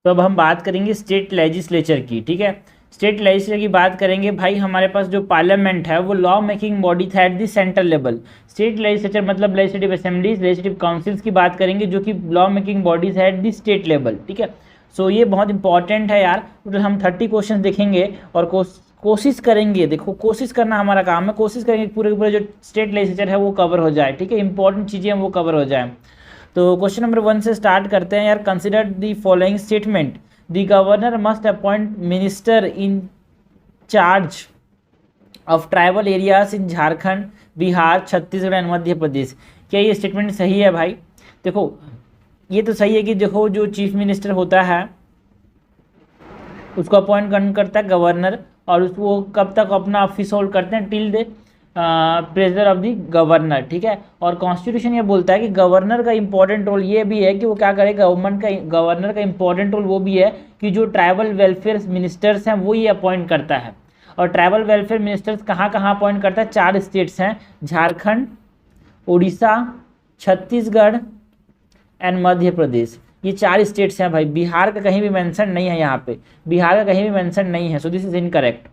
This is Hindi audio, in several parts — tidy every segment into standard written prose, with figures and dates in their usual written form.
तो अब हम बात करेंगे स्टेट लेजिस्लेचर की। ठीक है, स्टेट लेजिस्लेचर की बात करेंगे भाई। हमारे पास जो पार्लियामेंट है वो लॉ मेकिंग बॉडी था at the central level. State legislature मतलब लेजिस्लेटिव असेंबलीज, लेजिस्लेटिव काउंसिल्स की बात करेंगे जो कि लॉ मेकिंग बॉडीज है एट द स्टेट लेवल। ठीक है, सो ये बहुत इंपॉर्टेंट है यार। टोटल हम 30 क्वेश्चन देखेंगे और कोशिश करेंगे, देखो कोशिश करना हमारा काम है, कोशिश करेंगे पूरे पूरे जो स्टेट लेजिस्लेचर है वो कवर हो जाए। ठीक है, इंपॉर्टेंट चीज़ें वो कवर हो जाए। तो क्वेश्चन नंबर 1 से स्टार्ट करते हैं यार। Consider the following statement, the governor must appoint minister in charge of tribal areas in Jharkhand, Bihar, Chhattisgarh and Madhya Pradesh. क्या ये स्टेटमेंट सही है भाई? देखो ये तो सही है कि देखो जो चीफ मिनिस्टर होता है उसको अपॉइंट करता है गवर्नर, और उसको कब तक अपना ऑफिस होल्ड करते हैं, till the pleasure of the governor. ठीक है, और कॉन्स्टिट्यूशन ये बोलता है कि गवर्नर का इंपॉर्टेंट रोल ये भी है कि वो क्या करे, गवर्नर का इंपॉर्टेंट रोल वो भी है कि जो ट्राइबल वेलफेयर मिनिस्टर्स हैं वो ये अपॉइंट करता है। और ट्राइबल वेलफेयर मिनिस्टर्स कहाँ कहाँ अपॉइंट करता है? 4 स्टेट्स हैं, झारखंड, उड़ीसा, छत्तीसगढ़ एंड मध्य प्रदेश। ये 4 स्टेट्स हैं भाई। बिहार का कहीं भी मेंशन नहीं है यहाँ पे, बिहार का कहीं भी मेंशन नहीं है, so this is incorrect.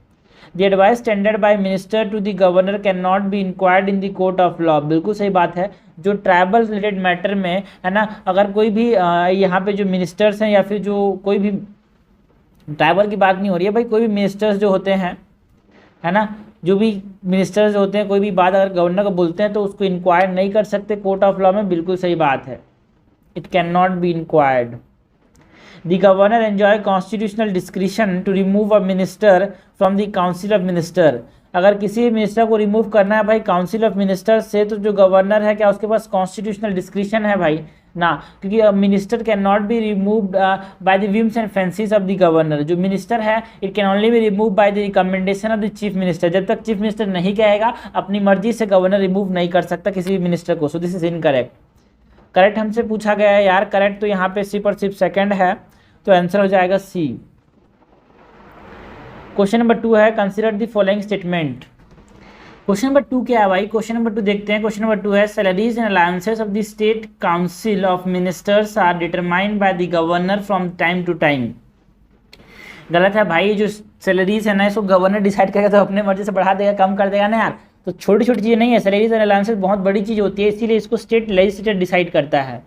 The advice tendered by minister to the governor can not be inquired in the court of law. बिल्कुल सही बात है। जो ट्राइबल रिलेटेड मैटर में है ना, अगर कोई भी यहाँ पे जो मिनिस्टर्स हैं या फिर जो कोई भी, ट्राइबल की बात नहीं हो रही है भाई, कोई भी मिनिस्टर्स जो होते हैं है ना, जो भी मिनिस्टर्स होते हैं कोई भी बात अगर गवर्नर को बोलते हैं तो उसको इंक्वायर नहीं कर सकते कोर्ट ऑफ लॉ में। बिल्कुल सही बात है, it cannot be inquired. The governor enjoy constitutional discretion to remove a minister from the council of minister. अगर किसी मिनिस्टर को रिमूव करना है भाई काउंसिल ऑफ मिनिस्टर से, तो जो गवर्नर है क्या उसके पास कॉन्स्टिट्यूशनल डिस्क्रिप्शन है भाई? ना, क्योंकि minister can not be removed by the whims and fancies of the governor. जो मिनिस्टर है it can only be remove by the recommendation of the chief minister. जब तक चीफ मिनिस्टर नहीं कहेगा अपनी मर्जी से गवर्नर रिमूव नहीं कर सकता किसी भी मिनिस्टर को। सो दिस इज इनकरेक्ट। करेक्ट हमसे पूछा गया है यार, करेक्ट तो यहाँ पे सी पर सिर्फ सेकंड है, तो आंसर हो जाएगा सी। क्वेश्चन नंबर 2 है, consider the following statement. Question number 2 क्या है भाई? क्वेश्चन नंबर 2 देखते हैं। क्वेश्चन नंबर 2 है, salaries and allowances of the state council of ministers are determined by the governor from time to time. गलत है भाई, जो सैलरीज है ना इसको गवर्नर डिसाइड करेगा, तो अपने मर्जी से बढ़ा देगा कम कर देगा ना यार। तो छोटी छोटी चीज़ें नहीं है, सैलरीज एंड अलाउंसेस बहुत बड़ी चीज़ होती है, इसीलिए इसको स्टेट लेजिस्लेचर डिसाइड करता है।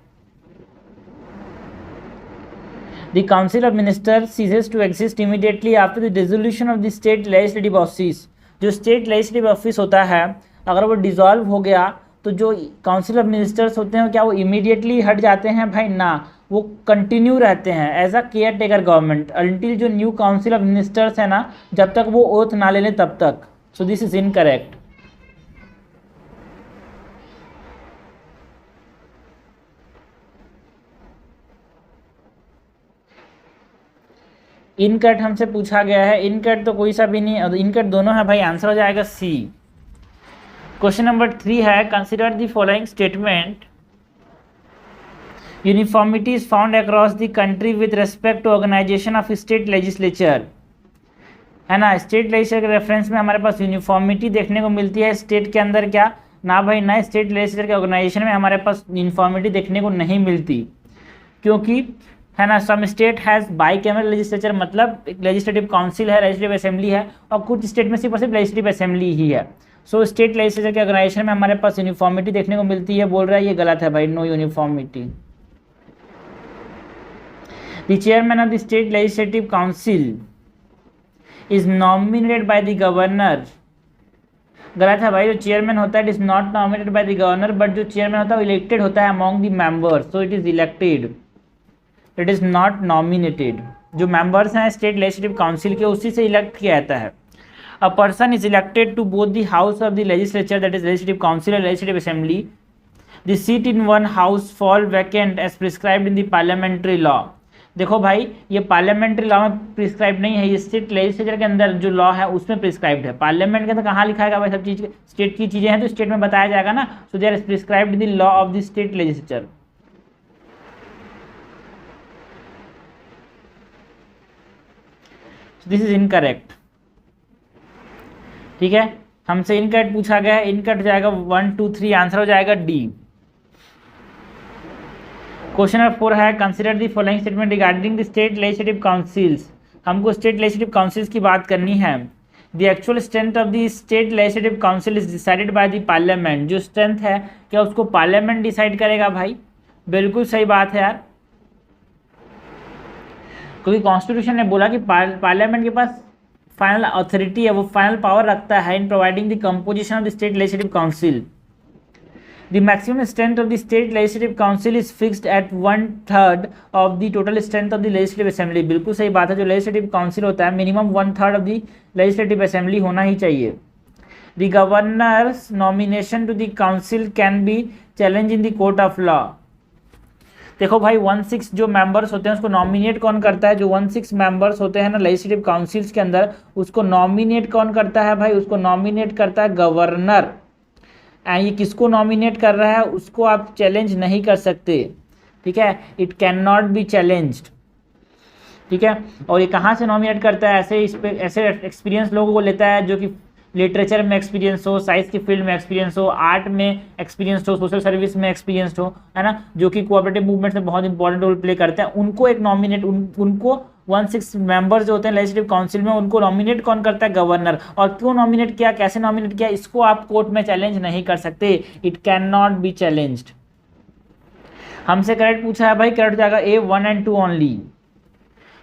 The Council of Ministers ceases to exist immediately after the dissolution of the state legislative office. जो स्टेट लेजिस्लेटिव ऑफिस होता है अगर वो डिसॉल्व हो गया तो जो काउंसिल ऑफ मिनिस्टर्स होते हैं क्या वो इमीडिएटली हट जाते हैं भाई? ना, वो कंटिन्यू रहते हैं as a caretaker government until जो न्यू काउंसिल ऑफ मिनिस्टर्स है ना, जब तक वो ओथ ना ले लें तब तक। So this is incorrect. इनकट हमसे पूछा गया है, इनकट तो कोई सा भी नहीं, इनकट दोनों है भाई, आंसर हो जाएगा सी। क्वेश्चन नंबर 3 है, consider the following statement, uniformity is found across the country with respect to organisation of state legislature. है ना, स्टेट लेजिस्लेचर के रेफरेंस में हमारे पास यूनिफॉर्मिटी देखने को मिलती है स्टेट के अंदर क्या? ना भाई ना, स्टेट लेजिस्लेचर के ऑर्गेनाइजेशन में हमारे पास यूनिफॉर्मिटी देखने को नहीं मिलती, क्योंकि है ना some state has bicameral legislature, मतलब एक लेजिस्लेटिव काउंसिल है, लेजिस्लेटिव असेंबली है, और कुछ स्टेट में सिर्फ और सिर्फ लेजिस्लेटिव असेंबली ही है। सो स्टेट लेजिस्लेचर के ऑर्गेनाइजेशन में हमारे पास यूनिफॉर्मिटी देखने को मिलती है। बोल रहा है ये गलत है भाई, no uniformity. The chairman of the state legislative council is nominated by the governor. गलत है भाई, जो चेयरमैन होता है it is not nominated by the governor, but जो चेयरमैन होता है वो इलेक्टेड होता है among the members, so it is elected, it is not nominated. जो मेंबर्स हैं स्टेट लेजिस्लेटिव काउंसिल के उसी से इलेक्ट किया जाता है। A person is elected to both the house of the legislature that is legislative council और legislative assembly. The seat in one house fall vacant as prescribed in the parliamentary law. देखो भाई ये पार्लियामेंट्री लॉ में प्रिस्क्राइब नहीं है, ये स्टेट लेजिस्लेचर के अंदर जो लॉ है उसमें प्रिस्क्राइब्ड है। पार्लियामेंट के अंदर कहाँ लिखा है भाई? सब चीज स्टेट की चीजें हैं तो स्टेट में बताया जाएगा ना। So they are prescribed in the law of the state legislature. This is incorrect. ठीक है, हमसे इनकरेक्ट पूछा गया है, इनकरेक्ट हो जाएगा 1 2 3, आंसर हो जाएगा डी। क्वेश्चन नंबर 4 है consider the following statement regarding the state legislative councils. हमको स्टेट लेजिस्लेटिव काउंसिल्स की बात करनी है। The actual strength of the state legislative council is decided by the parliament. जो स्ट्रेंथ है क्या उसको पार्लियामेंट डिसाइड करेगा भाई? बिल्कुल सही बात है यार, क्योंकि कॉन्स्टिट्यूशन ने बोला कि पार्लियामेंट के पास फाइनल अथॉरिटी है, वो फाइनल पावर रखता है in providing the composition of the state legislative council. The maximum strength of the state legislative council is fixed at 1/3 of the total strength of the legislative assembly। बिल्कुल सही बात है, जो legislative council होता है minimum 1/3 of the legislative assembly होना ही चाहिए। The governor's nomination to the council can be challenged in the court of law। देखो भाई 1/6 जो मेंबर्स होते हैं उसको नॉमिनेट कौन करता है? जो 1/6 मेंबर्स होते हैं ना लेजिस्लेटिव काउंसिल्स के अंदर, उसको नॉमिनेट कौन करता है भाई? उसको नॉमिनेट करता है गवर्नर। ये किसको नॉमिनेट कर रहा है उसको आप चैलेंज नहीं कर सकते, ठीक है, it can not B challenged, ठीक है। और ये कहाँ से नॉमिनेट करता है? ऐसे एक्सपीरियंस लोगों को लेता है जो कि लिटरेचर में एक्सपीरियंस हो, साइंस की फील्ड में एक्सपीरियंस हो, आर्ट में एक्सपीरियंस हो, सोशल सर्विस में एक्सपीरियंस हो, है ना, जो कि कोऑपरेटिव मूवमेंट में बहुत इंपॉर्टेंट रोल प्ले करते हैं, उनको एक नॉमिनेट उनको 1/6 मेंबर्स जो होते हैं लेजिस्लेटिव काउंसिल में, उनको नॉमिनेट कौन करता है? गवर्नर। और क्यों नॉमिनेट किया, कैसे नॉमिनेट किया, इसको आप कोर्ट में चैलेंज नहीं कर सकते, it can not B challenged. हमसे करेक्ट पूछा है भाई, करेक्ट जाएगा A 1 and 2 only.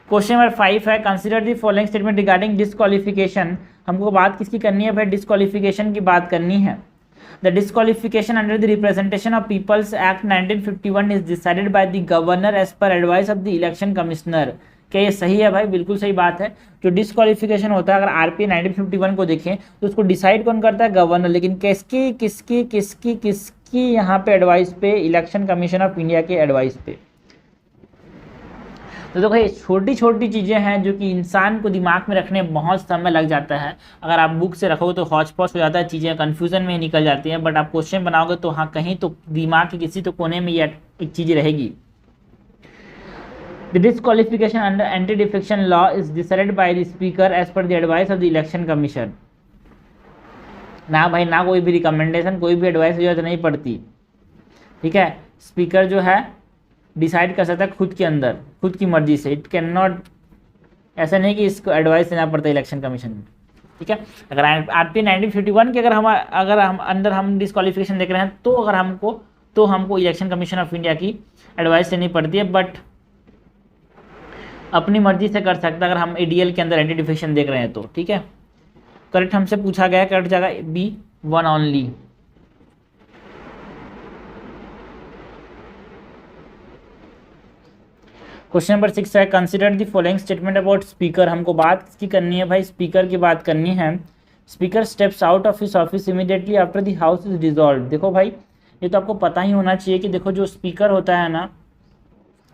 Question number 5 है consider the following statement regarding disqualification. हमको बात किसकी करनी है भाई? डिस्क्वालिफिकेशन की बात करनी है। The disqualification under the representation of peoples act 1951 is decided by the governor as per advice of the election commissioner. क्या ये सही है भाई? बिल्कुल सही बात है। जो डिस्क्वालिफिकेशन होता है, अगर आरपीए 1951 को देखें तो उसको डिसाइड कौन करता है? गवर्नर। लेकिन किसकी किसकी किसकी किसकी यहाँ पे एडवाइस पे? इलेक्शन कमीशन ऑफ इंडिया के एडवाइस पे। तो देखो ये छोटी छोटी चीज़ें हैं जो कि इंसान को दिमाग में रखने में बहुत समय लग जाता है। अगर आप बुक से रखोगे तो हौच पौच हो जाता है, चीज़ें कन्फ्यूजन में ही निकल जाती हैं, बट आप क्वेश्चन बनाओगे तो हाँ कहीं तो दिमाग के किसी तो कोने में ये एक चीज़ रहेगी। The disqualification under anti-defection law is decided by the speaker as per the advice of the election commission। ना भाई ना कोई भी रिकमेंडेशन, कोई भी एडवाइस की जरूरत नहीं पड़ती, ठीक है। स्पीकर जो है डिसाइड कर सकता है खुद के अंदर, खुद की मर्जी से। इट कैन नॉट, ऐसा नहीं कि इसको एडवाइस देना पड़ता है इलेक्शन कमीशन में, ठीक है। अगर आरपीए 1951 के अगर हम अंदर हम डिस्क्वालिफिकेशन देख रहे हैं तो अगर हमको इलेक्शन कमीशन ऑफ इंडिया की एडवाइस लेनी पड़ती है, बट अपनी मर्जी से कर सकता है अगर हम एडीएल के अंदर एंटी डिफेक्शन देख रहे हैं तो, ठीक है। करेक्ट हमसे पूछा गया, करेक्ट जाएगा B 1 ओनली। क्वेश्चन नंबर 6 है consider the following statement about speaker. हमको बात किसकी करनी है भाई? स्पीकर की बात करनी है। Speaker steps out of his office immediately after the house is dissolved. देखो भाई ये तो आपको पता ही होना चाहिए कि देखो जो स्पीकर होता है ना,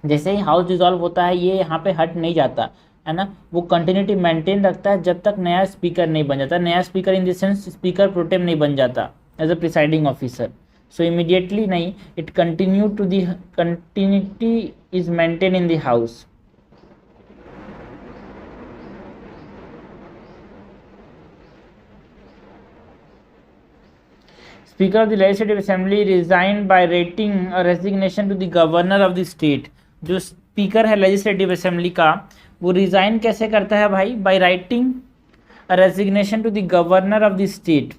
जैसे ही हाउस डिसॉल्व होता है ये यहाँ पे हट नहीं जाता है ना, वो कंटिन्यूटी मेंटेन रखता है जब तक नया स्पीकर नहीं बन जाता। नया speaker in the sense speaker pro tem नहीं बन जाता as a presiding officer. So immediately नहीं, it continue to the continuity is maintain in the house. Speaker of the Legislative Assembly resigned by writing a resignation to the Governor of the state। जो स्पीकर है लेजिस्लेटिव असेंबली का वो रिजाइन कैसे करता है भाई? By writing a resignation to the governor of the state.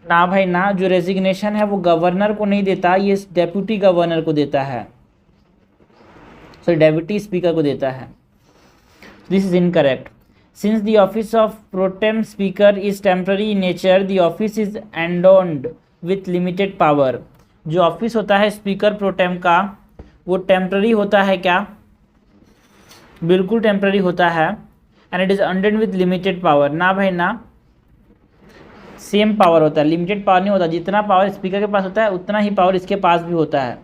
ना भाई ना, जो रेजिग्नेशन है वो गवर्नर को नहीं देता, ये डेप्यूटी गवर्नर को देता है, सॉरी डेप्यूटी स्पीकर को देता है। This is incorrect. Since the office of pro tem speaker is temporary in nature, the office is endowed with limited power. जो ऑफिस होता है स्पीकर प्रोटेम का वो टेम्पररी होता है क्या? बिल्कुल टेम्पररी होता है। And it is endowed with limited power. ना भाई ना, सेम पावर होता है, लिमिटेड पावर नहीं होता। जितना पावर स्पीकर के पास होता है उतना ही पावर इसके पास भी होता है।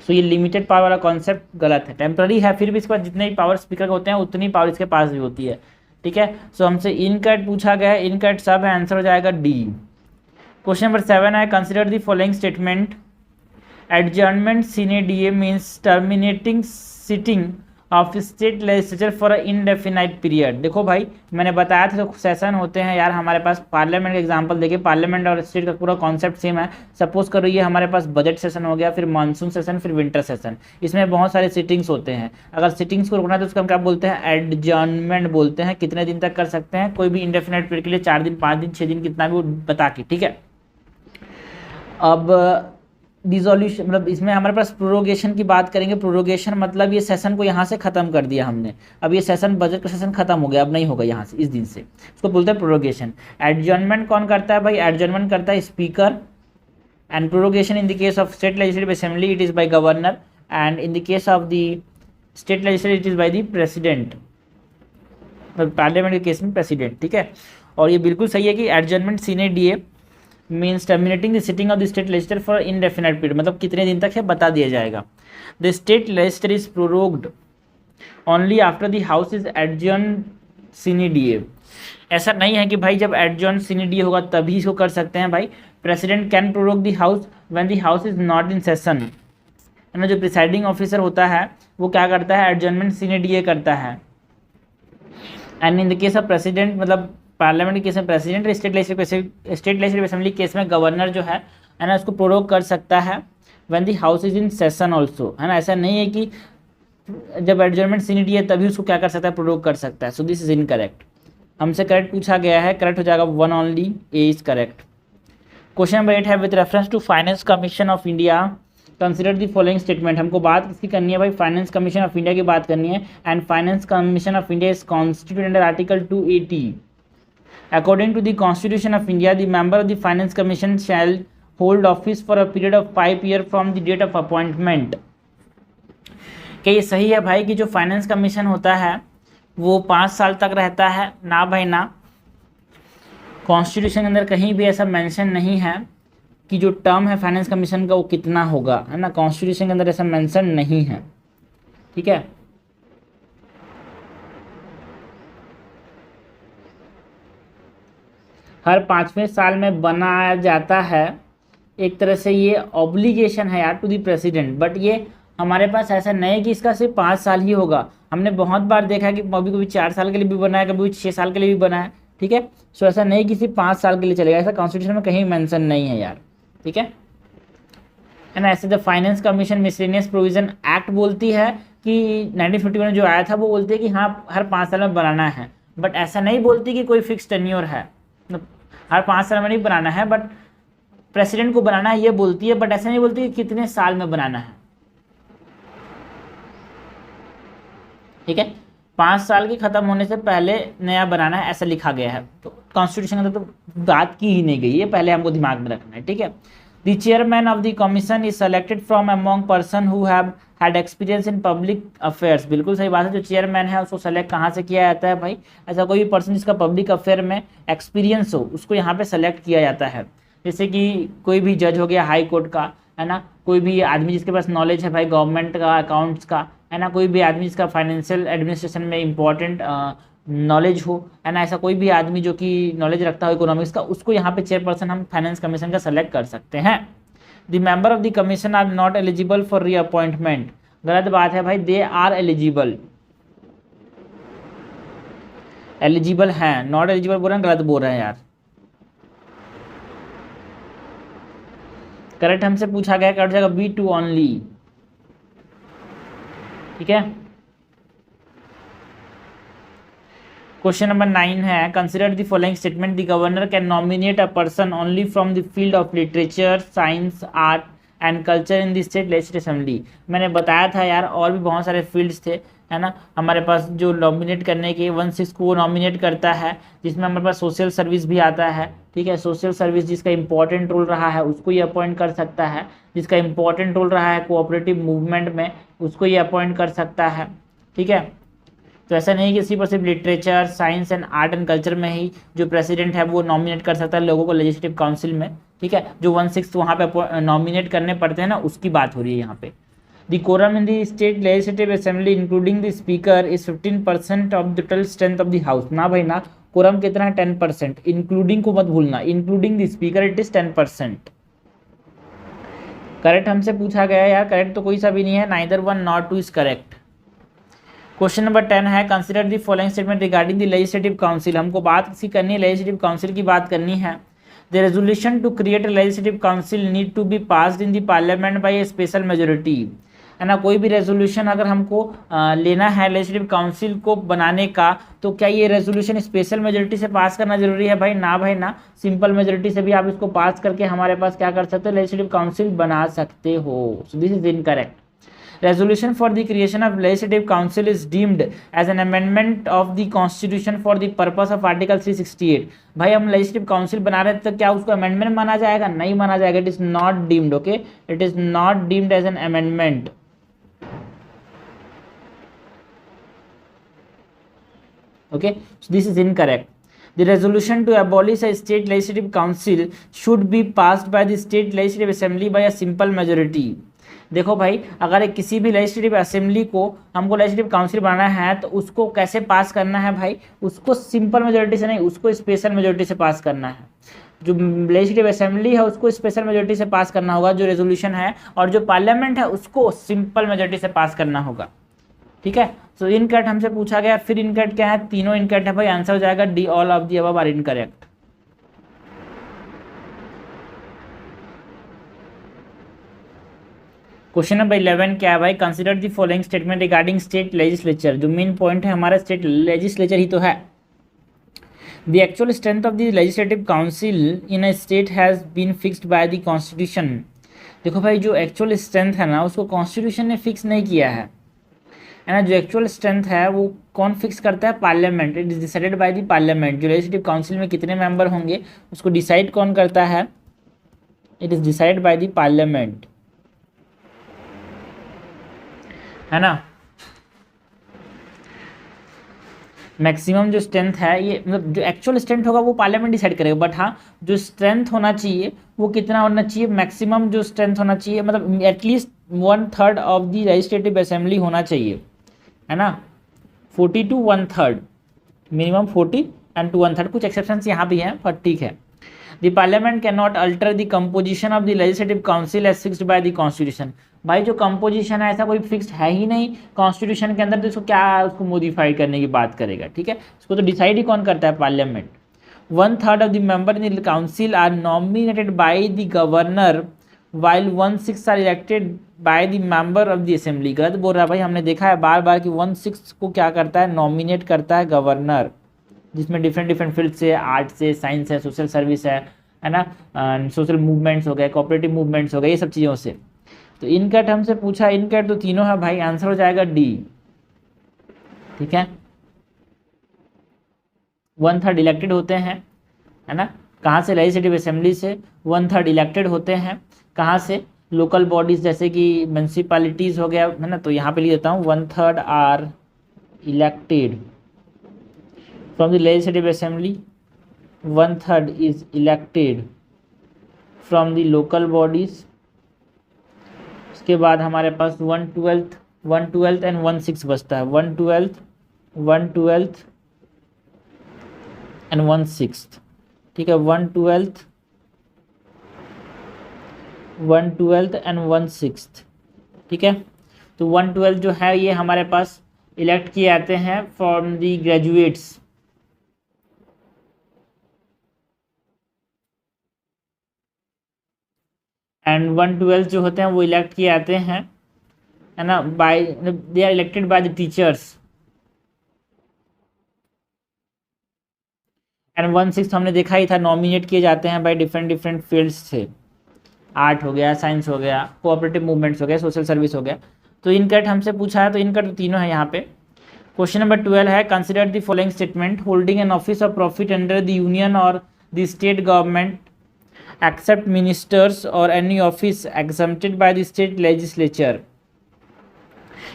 सो ये लिमिटेड पावर वाला कॉन्सेप्ट गलत है, टेम्पररी है, फिर भी इसके पास जितने भी पावर स्पीकर के होते हैं उतनी पावर इसके पास भी होती है, ठीक है। सो हमसे इनकरेक्ट पूछा गया है, इनकरेक्ट सब है, आंसर हो जाएगा D। क्वेश्चन नंबर 7 है consider the following statement. Adjournment सीने DA means terminating sitting of state legislature for indefinite period. देखो भाई मैंने बताया था तो सेशन होते हैं यार हमारे पास, पार्लियामेंट का एग्जांपल देखिए, पार्लियामेंट और स्टेट का पूरा कॉन्सेप्ट सेम है। सपोज करो ये हमारे पास बजट सेशन हो गया, फिर मानसून सेशन, फिर विंटर सेशन, इसमें बहुत सारे सिटिंग्स होते हैं। अगर सिटिंग्स को रुकना है तो उसका हम क्या बोलते हैं, एडजर्नमेंट बोलते हैं। कितने दिन तक कर सकते हैं, कोई भी इंडेफिनाइट पीरियड के लिए 4 दिन 5 दिन 6 दिन कितना भी वो बता के, ठीक है। अब डिसोल्यूशन मतलब इसमें हमारे पास प्रोरोगेशन की बात करेंगे। प्रोरोगेशन मतलब ये सेशन को यहाँ से खत्म कर दिया हमने, अब ये सेशन बजट का सेशन खत्म हो गया, अब नहीं होगा यहाँ से इस दिन से, उसको बोलते हैं प्रोरोगेशन। एडजर्नमेंट कौन करता है भाई, एडजर्नमेंट करता है speaker, and prorogation in the case of state legislative assembly it is by governor, and in the case of the state legislature it is by the president, parliament के केस में प्रेसिडेंट, ठीक है। और ये बिल्कुल सही है कि adjournment sine die means terminating the sitting of the state legislature for indefinite period, मतलब कितने दिन तक है बता दिया जाएगा। The state legislature is prorogued only after the house is adjourn sine die. ऐसा नहीं है कि भाई जब एडजर्न सीने डीए होगा तभी इसको कर सकते हैं भाई। President can prorogue the house when the house is not in session, है ना। जो प्रिसाइडिंग ऑफिसर होता है वो क्या करता है, एडजर्नमेंट सीने डीए करता है। And in the case of president मतलब पार्लियामेंट के केस में president, state legislative assembly case में गवर्नर जो है ना उसको प्रोरोग कर सकता है when the house is in session also, है ना। ऐसा नहीं है कि जब एडजर्नमेंट सीने डीए तभी उसको क्या कर सकता है, प्रोरोग कर सकता है। सो दिस इज इनकरेक्ट, हमसे करेक्ट पूछा गया है, करेक्ट हो जाएगा 1 only, A is correct. Question number 8 है with reference to finance commission of India consider the following statement. हमको बात किसकी करनी है भाई, फाइनेंस कमीशन ऑफ इंडिया की बात करनी है। And finance commission of India is constituted under article 280। According to the Constitution of India, the member of the Finance Commission shall hold office for a period of 5 years from the date of appointment। क्या ये सही है भाई कि जो फाइनेंस कमीशन होता है वो 5 साल तक रहता है? ना भाई ना, कॉन्स्टिट्यूशन के अंदर कहीं भी ऐसा मेंशन नहीं है कि जो टर्म है फाइनेंस कमीशन का वो कितना होगा, है ना। कॉन्स्टिट्यूशन के अंदर ऐसा मेंशन नहीं है, ठीक है। हर 5वें साल में बनाया जाता है, एक तरह से ये ऑब्लिगेशन है यार टू दी प्रेसिडेंट। बट ये हमारे पास ऐसा नहीं है कि इसका सिर्फ 5 साल ही होगा। हमने बहुत बार देखा है कि कभी कभी 4 साल के लिए भी बनाया, कभी 6 साल के लिए भी बनाया, ठीक है। सो ऐसा नहीं कि सिर्फ 5 साल के लिए चलेगा, ऐसा कॉन्स्टिट्यूशन में कहीं मेंशन नहीं है यार, ठीक है ना। ऐसे the finance commission miscellaneous provision act बोलती है कि 1951 में जो आया था वो बोलती है कि हाँ हर 5 साल में बनाना है, बट ऐसा नहीं बोलती कि कोई फिक्स टेन्योर है, हर 5 साल में नहीं बनाना है, बट प्रेसिडेंट को बनाना है ये बोलती है, बट ऐसा नहीं बोलती कि कितने साल में बनाना है, ठीक है। 5 साल के खत्म होने से पहले नया बनाना है ऐसा लिखा गया है, तो कॉन्स्टिट्यूशन के अंदर तो बात की ही नहीं गई है, पहले हमको दिमाग में रखना है, ठीक है। The chairman of the commission is selected from among person who have had experience in public affairs. बिल्कुल सही बात है, जो चेयरमैन है उसको सेलेक्ट कहाँ से किया जाता है भाई, ऐसा कोई भी पर्सन जिसका पब्लिक अफेयर में एक्सपीरियंस हो उसको यहाँ पे सेलेक्ट किया जाता है। जैसे कि कोई भी जज हो गया हाई कोर्ट का, है ना, कोई भी आदमी जिसके पास नॉलेज है भाई गवर्नमेंट का, अकाउंट्स का, है ना, कोई भी आदमी जिसका फाइनेंशियल एडमिनिस्ट्रेशन में इंपॉर्टेंट नॉलेज हो, है ना, ऐसा कोई भी आदमी जो कि नॉलेज रखता हो इकोनॉमिक्स का, उसको यहाँ पे चेयरपर्सन हम फाइनेंस कमीशन का सेलेक्ट कर सकते हैं। The member of the commission are not eligible for reappointment. गलत बात है भाई, दे आर एलिजिबल, एलिजिबल हैं, नॉट एलिजिबल बोल रहे हैं, गलत बोल रहे हैं यार। करेक्ट हमसे पूछा गया, करेक्ट जाएगा B2 ओनली, ठीक है। क्वेश्चन नंबर 9 है consider the following statement, the governor can nominate a person only from the field of literature, science, art and culture in the state legislative assembly. मैंने बताया था यार और भी बहुत सारे फील्ड्स थे, है ना, हमारे पास जो नॉमिनेट करने के 1/6 को वो नॉमिनेट करता है, जिसमें हमारे पास सोशल सर्विस भी आता है, ठीक है। सोशल सर्विस जिसका इंपॉर्टेंट रोल रहा है उसको ये अपॉइंट कर सकता है, जिसका इंपॉर्टेंट रोल रहा है कोऑपरेटिव मूवमेंट में उसको ये अपॉइंट कर सकता है, ठीक है। तो ऐसा नहीं कि सिर्फ और सिर्फ literature, science and art and culture में ही जो प्रेसिडेंट है वो नॉमिनेट कर सकता है लोगों को लेजिस्लेटिव काउंसिल में, ठीक है। जो 1/6 वहाँ पे नॉमिनेट करने पड़ते हैं ना, उसकी बात हो रही है यहाँ पे। The quorum in the state legislative assembly including the speaker is 15% of the total strength of the house. ना भाई ना, कोरम कितना है 10%, इंक्लूडिंग को मत भूलना, including the speaker it is 10%। Correct हमसे पूछा गया यार, करेक्ट तो कोई सा भी नहीं है, neither 1 not 2 is correct. Question number 10 है consider the following statement regarding the legislative council. हमको बात किसी करनी है, लेजिस्लेटिव काउंसिल की बात करनी है। The resolution to create legislative council need to be passed in the parliament by a special majority, है ना। कोई भी रेजोल्यूशन अगर हमको लेना है लेजिस्लेटिव काउंसिल को बनाने का, तो क्या ये रेजोल्यूशन स्पेशल मेजोरिटी से पास करना जरूरी है? भाई ना, भाई ना। सिंपल मेजोरिटी से भी आप इसको पास करके हमारे पास क्या कर सकते हो, लेजिस्लेटिव काउंसिल बना सकते हो। सो this is incorrect. Resolution for the creation of legislative council is deemed as an amendment of the constitution for the purpose of article 368। भाई हम legislative council बना रहे थे तो क्या उसको amendment माना जाएगा? नहीं माना जाएगा। It is not deemed, okay? It is not deemed as an amendment। Okay, so this is incorrect। The resolution to abolish a state legislative council should be passed by the state legislative assembly by a simple majority। देखो भाई, अगर किसी भी लेजिस्लेटिव असेंबली को हमको लेजिस्लेटिव काउंसिल बनाना है तो उसको कैसे पास करना है भाई? उसको सिंपल मेजोरिटी से नहीं, उसको स्पेशल मेजोरिटी से पास करना है। जो लेजिस्लेटिव असेंबली है उसको स्पेशल मेजोरिटी से पास करना होगा जो रेजोल्यूशन है, और जो पार्लियामेंट है उसको सिंपल मेजोरिटी से पास करना होगा। ठीक है, सो इनकरेक्ट हमसे पूछा गया। फिर इनकरेक्ट क्या है? तीनों इनकरेक्ट है भाई। आंसर हो जाएगा D, all of the above are incorrect. Question number 11 क्या है भाई? Consider the following statement regarding state legislature. जो मेन पॉइंट है हमारा स्टेट लेजिस्लेचर ही तो है। The actual strength of the legislative council in a state has been fixed by the constitution. देखो भाई, जो एक्चुअल स्ट्रेंथ है ना उसको कॉन्स्टिट्यूशन ने फिक्स नहीं किया है ना। जो एक्चुअल स्ट्रेंथ है वो कौन फिक्स करता है? Parliament. It is decided by the parliament. जो लेजिस्लेटिव काउंसिल में कितने मेंबर होंगे उसको डिसाइड कौन करता है? It is decided by the parliament, है ना। मैक्सिमम जो स्ट्रेंथ है ये, मतलब जो एक्चुअल स्ट्रेंथ होगा वो पार्लियामेंट डिसाइड करेगा, बट हाँ जो स्ट्रेंथ होना चाहिए वो कितना होना चाहिए? मैक्सिमम जो स्ट्रेंथ होना चाहिए, मतलब at least 1/3 of the legislative assembly होना चाहिए, है ना। 40 to 1/3, मिनिमम 40 and to 1/3। कुछ एक्सेप्शंस यहाँ भी हैं पर ठीक है। The parliament can not alter the composition of the legislative council as fixed by the constitution. भाई जो कंपोजिशन है ऐसा कोई फिक्स्ड है ही नहीं कॉन्स्टिट्यूशन के अंदर, तो इसको क्या उसको मॉडिफाई करने की बात करेगा? ठीक है, इसको तो डिसाइड ही कौन करता है? Parliament. 1/3 of the member in the council are nominated by the governor while 1/6 are elected by the member of the assembly. गलत बोल रहा है भाई, हमने देखा है बार बार कि 1/6 को क्या करता है? नॉमिनेट करता है गवर्नर, जिसमें डिफरेंट फील्ड से, आर्ट से, साइंस है, सोशल सर्विस है ना, सोशल मूवमेंट्स हो गए, कोऑपरेटिव मूवमेंट्स हो गए, ये सब चीज़ों से। तो इनकट हमसे पूछा, इनकट तो तीनों है भाई। आंसर हो जाएगा डी। ठीक है, 1/3 इलेक्टेड होते हैं, है ना। कहाँ से? लेजिस्लेटिव असेंबली से। 1/3 इलेक्टेड होते हैं कहाँ से? लोकल बॉडीज जैसे कि म्यूनसिपैलिटीज हो गया, है ना। तो यहाँ पे लिख देता हूँ 1/3 are elected from the legislative assembly, 1/3 is elected from the local bodies. उसके बाद हमारे पास 1/12 एंड 1/6 बचता है। 1/12 एंड 1/6। ठीक है, 1/12 एंड 1/6। ठीक है, तो 1/12 जो है ये हमारे पास इलेक्ट किए जाते हैं फ्रॉम दी ग्रेजुएट्स, एंड 1/12 जो होते हैं वो इलेक्ट किए जाते हैं, है ना, by, they are elected by the teachers. And 1/6 हमने देखा ही था, नॉमिनेट किए जाते हैं बाय डिफरेंट फील्ड्स से। आर्ट हो गया, साइंस हो गया, कोऑपरेटिव मूवमेंट्स हो गया, सोशल सर्विस हो गया। तो इनकट हमसे पूछा है, तो इनकट तो तीनों है यहाँ पे। क्वेश्चन नंबर 12 है consider the following statement holding an office of profit under the union और the state government except ministers और any office exempted by the state legislature.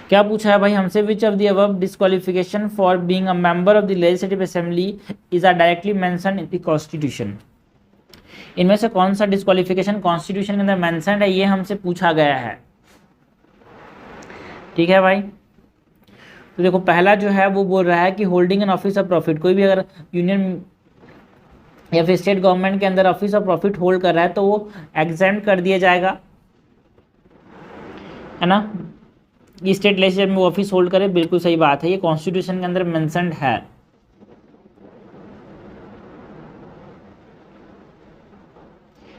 क्या पूछा है भाई हमसे? Which of the above disqualification for being a member of the legislative assembly is are directly mention in the constitution. इनमें से कौन सा डिस्क्वालिफिकेशन कॉन्स्टिट्यूशन के अंदर मेंशन है, ये हमसे पूछा गया है। ठीक है भाई, तो देखो पहला जो है वो बोल रहा है कि holding an office of profit, कोई भी अगर यूनियन या फिर स्टेट गवर्नमेंट के अंदर ऑफिस ऑफ प्रॉफिट होल्ड कर रहा है तो वो एग्जेम्प्ट कर दिया जाएगा, है ना। ये स्टेट लेजिस्लेचर में वो ऑफिस होल्ड करे, बिल्कुल सही बात है, ये कॉन्स्टिट्यूशन के अंदर मेंशन्ड है।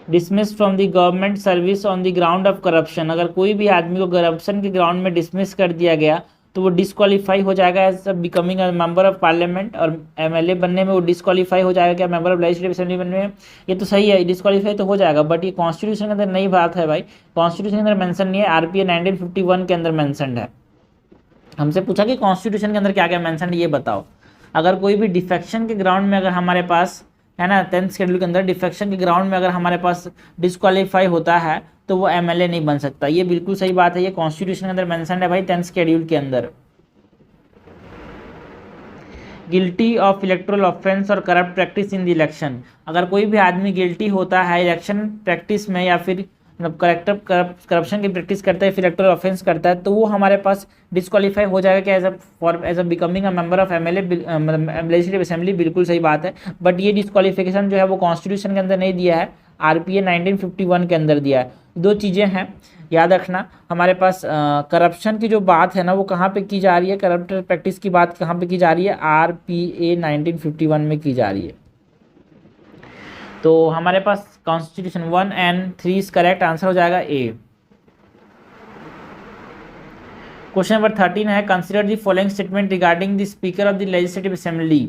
Dismiss from the government service on the ground of corruption, अगर कोई भी आदमी को करप्शन के ग्राउंड में डिसमिस कर दिया गया तो वो डिस्क्वालीफाई हो जाएगा as becoming a member of parliament, और एमएलए बनने में वो डिस्क्वालीफाई हो जाएगा क्या मेंबर ऑफ लेजिस्लेटिव असेंबली बनने में? ये तो सही है, डिस्क्वालीफाई तो हो जाएगा, बट ये कॉन्स्टिट्यूशन के अंदर नई बात है भाई, कॉन्स्टिट्यूशन के अंदर मेंशन नहीं है, आरपीए 1951 के अंदर मेंशन्ड है। हमसे पूछा कि कॉन्स्टिट्यूशन के अंदर क्या क्या मेंशन है ये बताओ। अगर कोई भी डिफेक्शन के ग्राउंड में अगर हमारे पास है ना 10th शेड्यूल के अंदर डिफेक्शन के ग्राउंड में अगर हमारे पास डिस्क्वालीफाई होता है तो वो एमएलए नहीं बन सकता, ये बिल्कुल सही बात है, ये कॉन्स्टिट्यूशन के अंदर मेंशन है भाई 10th शेड्यूल के अंदर। गिल्टी ऑफ इलेक्टोरल ऑफेंस और corrupt practice in the election, अगर कोई भी आदमी गिल्टी होता है इलेक्शन प्रैक्टिस में या फिर करप्शन की प्रैक्टिस करता है, फिर इलेक्टोरल ऑफेंस करता है, तो वो हमारे पास डिस्क्वालीफाई हो जाएगा क्या as a becoming a member of MLA legislative assembly, बिल्कुल सही बात है, बट ये डिस्क्वालिफिकेशन जो है वो कॉन्स्टिट्यूशन के अंदर नहीं दिया है, आरपीए 1951 के अंदर दिया है। दो चीज़ें हैं याद रखना, हमारे पास करप्शन की जो बात है ना वो कहाँ पे की जा रही है, करप्ट प्रैक्टिस की बात कहाँ पे की जा रही है, आरपीए 1951 में की जा रही है। तो हमारे पास constitution 1 and 3 is correct, answer हो जाएगा ए। क्वेश्चन नंबर 13 है consider the following statement regarding the speaker of the legislative assembly.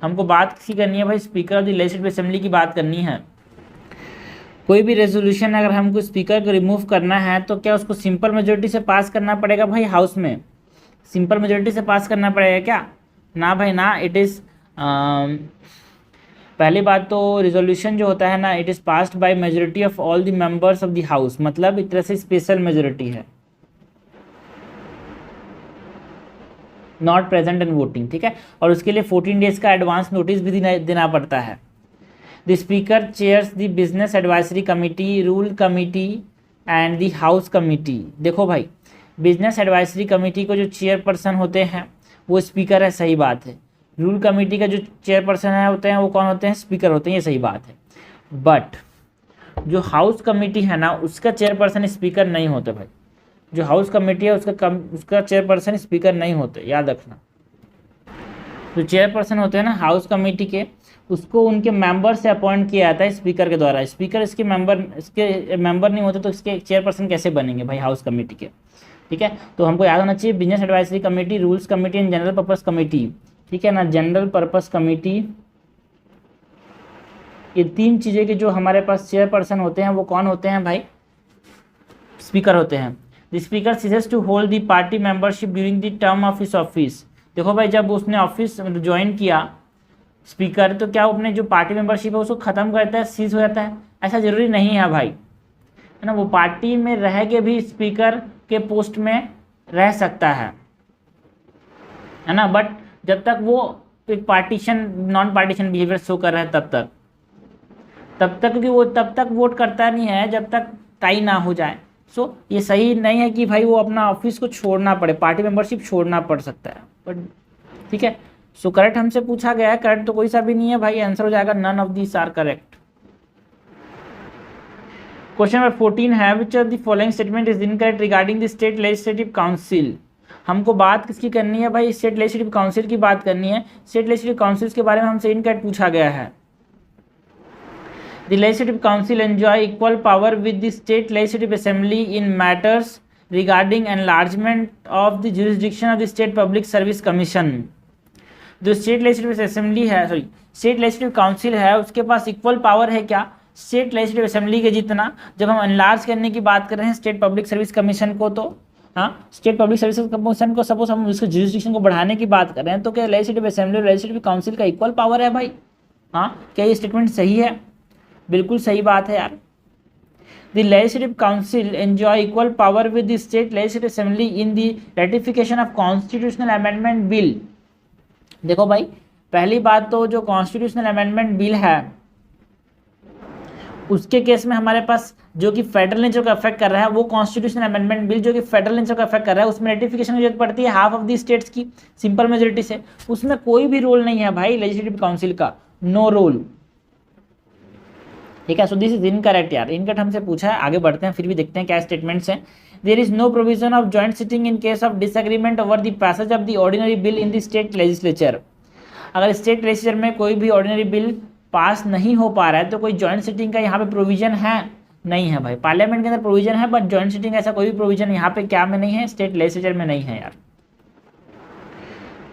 हमको बात किसी करनी है भाई, speaker of the legislative assembly की बात करनी है। कोई भी रेजोल्यूशन अगर हमको स्पीकर को रिमूव करना है तो क्या उसको सिंपल मेजोरिटी से पास करना पड़ेगा भाई, हाउस में सिंपल मेजोरिटी से पास करना पड़ेगा क्या? ना भाई ना, इट इज़ पहली बात तो रिजोल्यूशन जो होता है ना it is passed by majority of all the members of the house, मतलब एक तरह से स्पेशल मेजोरिटी है, नॉट प्रेजेंट एंड वोटिंग, ठीक है, और उसके लिए 14 डेज का एडवांस नोटिस भी देना पड़ता है। The speaker chairs the business advisory committee, rule committee and the house committee. देखो भाई बिजनेस एडवाइजरी कमिटी को जो चेयरपर्सन होते हैं वो स्पीकर है, सही बात है, रूल कमेटी का जो चेयरपर्सन है होते हैं वो कौन होते हैं, स्पीकर होते हैं, ये सही बात है, बट जो हाउस कमेटी है ना उसका चेयरपर्सन स्पीकर नहीं होते भाई, जो हाउस कमेटी है उसका चेयरपर्सन स्पीकर नहीं होते, याद रखना। जो चेयरपर्सन होते हैं ना हाउस कमेटी के उसको उनके मेंबर से अपॉइंट किया जाता है स्पीकर के द्वारा, स्पीकर इसके मेंबर नहीं होते तो इसके चेयरपर्सन कैसे बनेंगे भाई हाउस कमेटी के, ठीक है। तो हमको याद होना चाहिए business advisory committee, rules committee and general purpose committee, ठीक है ना, जनरल पर्पस कमेटी, ये तीन चीज़ें के जो हमारे पास चेयरपर्सन होते हैं वो कौन होते हैं भाई, स्पीकर होते हैं। The speaker ceases to hold the party membership during the term of his office. देखो भाई जब उसने ऑफिस ज्वाइन किया स्पीकर तो क्या वो अपने जो पार्टी मेंबरशिप है उसको ख़त्म करता है, सीज हो जाता है? ऐसा ज़रूरी नहीं है भाई, है ना, वो पार्टी में रह के भी स्पीकर के पोस्ट में रह सकता है ना, बट जब तक वो एक partition non partition behaviour show कर रहा है तब तक क्योंकि वो तब तक वोट करता नहीं है जब तक टाई ना हो जाए। सो ये सही नहीं है कि भाई वो अपना ऑफिस को छोड़ना पड़े, पार्टी मेंबरशिप छोड़ना पड़ सकता है, बट ठीक है। सो करेक्ट हमसे पूछा गया है, करेक्ट तो कोई सा भी नहीं है भाई, आंसर हो जाएगा none of these are correct. Question number 14 है which of the following statement is incorrect regarding the state legislative council. हमको बात किसकी करनी है भाई, स्टेट लेजिस्लेटिव काउंसिल की बात करनी है। स्टेट लेजिस्लेटिव काउंसिल के बारे में हमसे इनकरेक्ट पूछा गया है। The legislative council enjoy equal power with the state legislative assembly in matters regarding enlargement of the jurisdiction of the state public service commission. जो स्टेट लेजिस्लेटिव असेंबली है स्टेट लेजिस्लेटिव काउंसिल है उसके पास इक्वल पावर है क्या स्टेट लेजिस्लेटिव असेंबली के जितना, जब हम एनलार्ज करने की बात कर रहे हैं स्टेट पब्लिक सर्विस कमीशन को, तो हाँ स्टेट पब्लिक सर्विस कमीशन को सपोज हम उसके जुरिसडिक्शन को बढ़ाने की बात कर रहे हैं तो क्या लेजिस्लेटिव असेंबली और लेजिस्लेटिव काउंसिल का इक्वल पावर है भाई? हाँ, क्या ये स्टेटमेंट सही है? बिल्कुल सही बात है यार। The legislative council enjoy equal power with the state legislative assembly in the ratification of constitutional amendment bill. देखो भाई पहली बात तो जो कॉन्स्टिट्यूशनल अमेंडमेंट बिल है उसके केस में हमारे पास जो कि फेडरल नेचर का अफेक्ट कर रहा है वो कॉन्स्टिट्यूशनल अमेंडमेंट बिल जो कि फेडरल नेचर का अफेक्ट कर रहा है उसमें रेटिफिकेशन की जरूरत पड़ती है हाफ ऑफ द स्टेट्स की सिंपल मेजोरिटी से, उसमें कोई भी रोल नहीं है भाई लेजिस्लेटिव काउंसिल का, नो रोल। ठीक है। सो दिस इज इनकरेक्ट यार, इनकरेक्ट हमसे पूछा है, आगे बढ़ते हैं फिर भी देखते हैं क्या स्टेटमेंट्स हैं। There is no provision of joint sitting in case of disagreement over the passage of the ordinary bill in the state legislature. अगर स्टेट लेजिस्लेचर में कोई भी ऑर्डिनरी बिल पास नहीं हो पा रहा है तो कोई जॉइंट सिटिंग का यहाँ पे प्रोविजन है नहीं है भाई। पार्लियामेंट के अंदर प्रोविजन है बट जॉइंट सिटिंग ऐसा कोई भी प्रोविजन यहाँ पे क्या में नहीं है, स्टेट लेजिस्लेचर में नहीं है यार।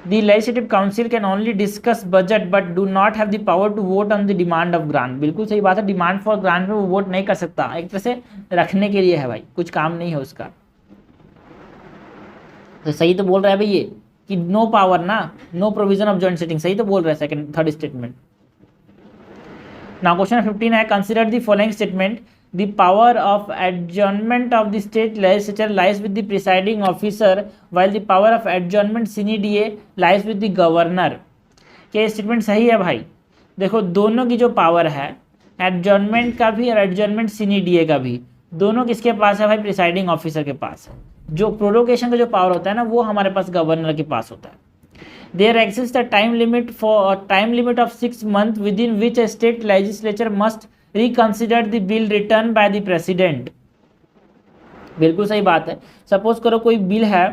The legislative council can only discuss budget but do not have the power to vote on the demand of grant। बिल्कुल सही बात है, डिमांड फॉर ग्रांट में वो वोट नहीं कर सकता, एक तरह से रखने के लिए है भाई, कुछ काम नहीं है उसका। तो सही तो बोल रहा है भाई ये कि नो पावर ना, no provision of joint sitting, सही तो बोल रहा है second third statement. Now question 15 है, consider the following statement. The power of adjournment of the state legislature lies with the presiding officer while the power of adjournment sine die lies with the governor। क्या स्टेटमेंट सही है भाई? देखो दोनों की जो पावर है, एडजॉर्नमेंट का भी और एडजॉर्नमेंट sine die का भी, दोनों किसके पास है भाई? प्रिसाइडिंग ऑफिसर के पास है। जो प्रोरोगेशन का जो पावर होता है ना वो हमारे पास गवर्नर के पास होता है। There exists a time limit of 6 months within which a state legislature must reconsider the bill written by the president। बिल्कुल सही बात है। सपोज करो कोई बिल है,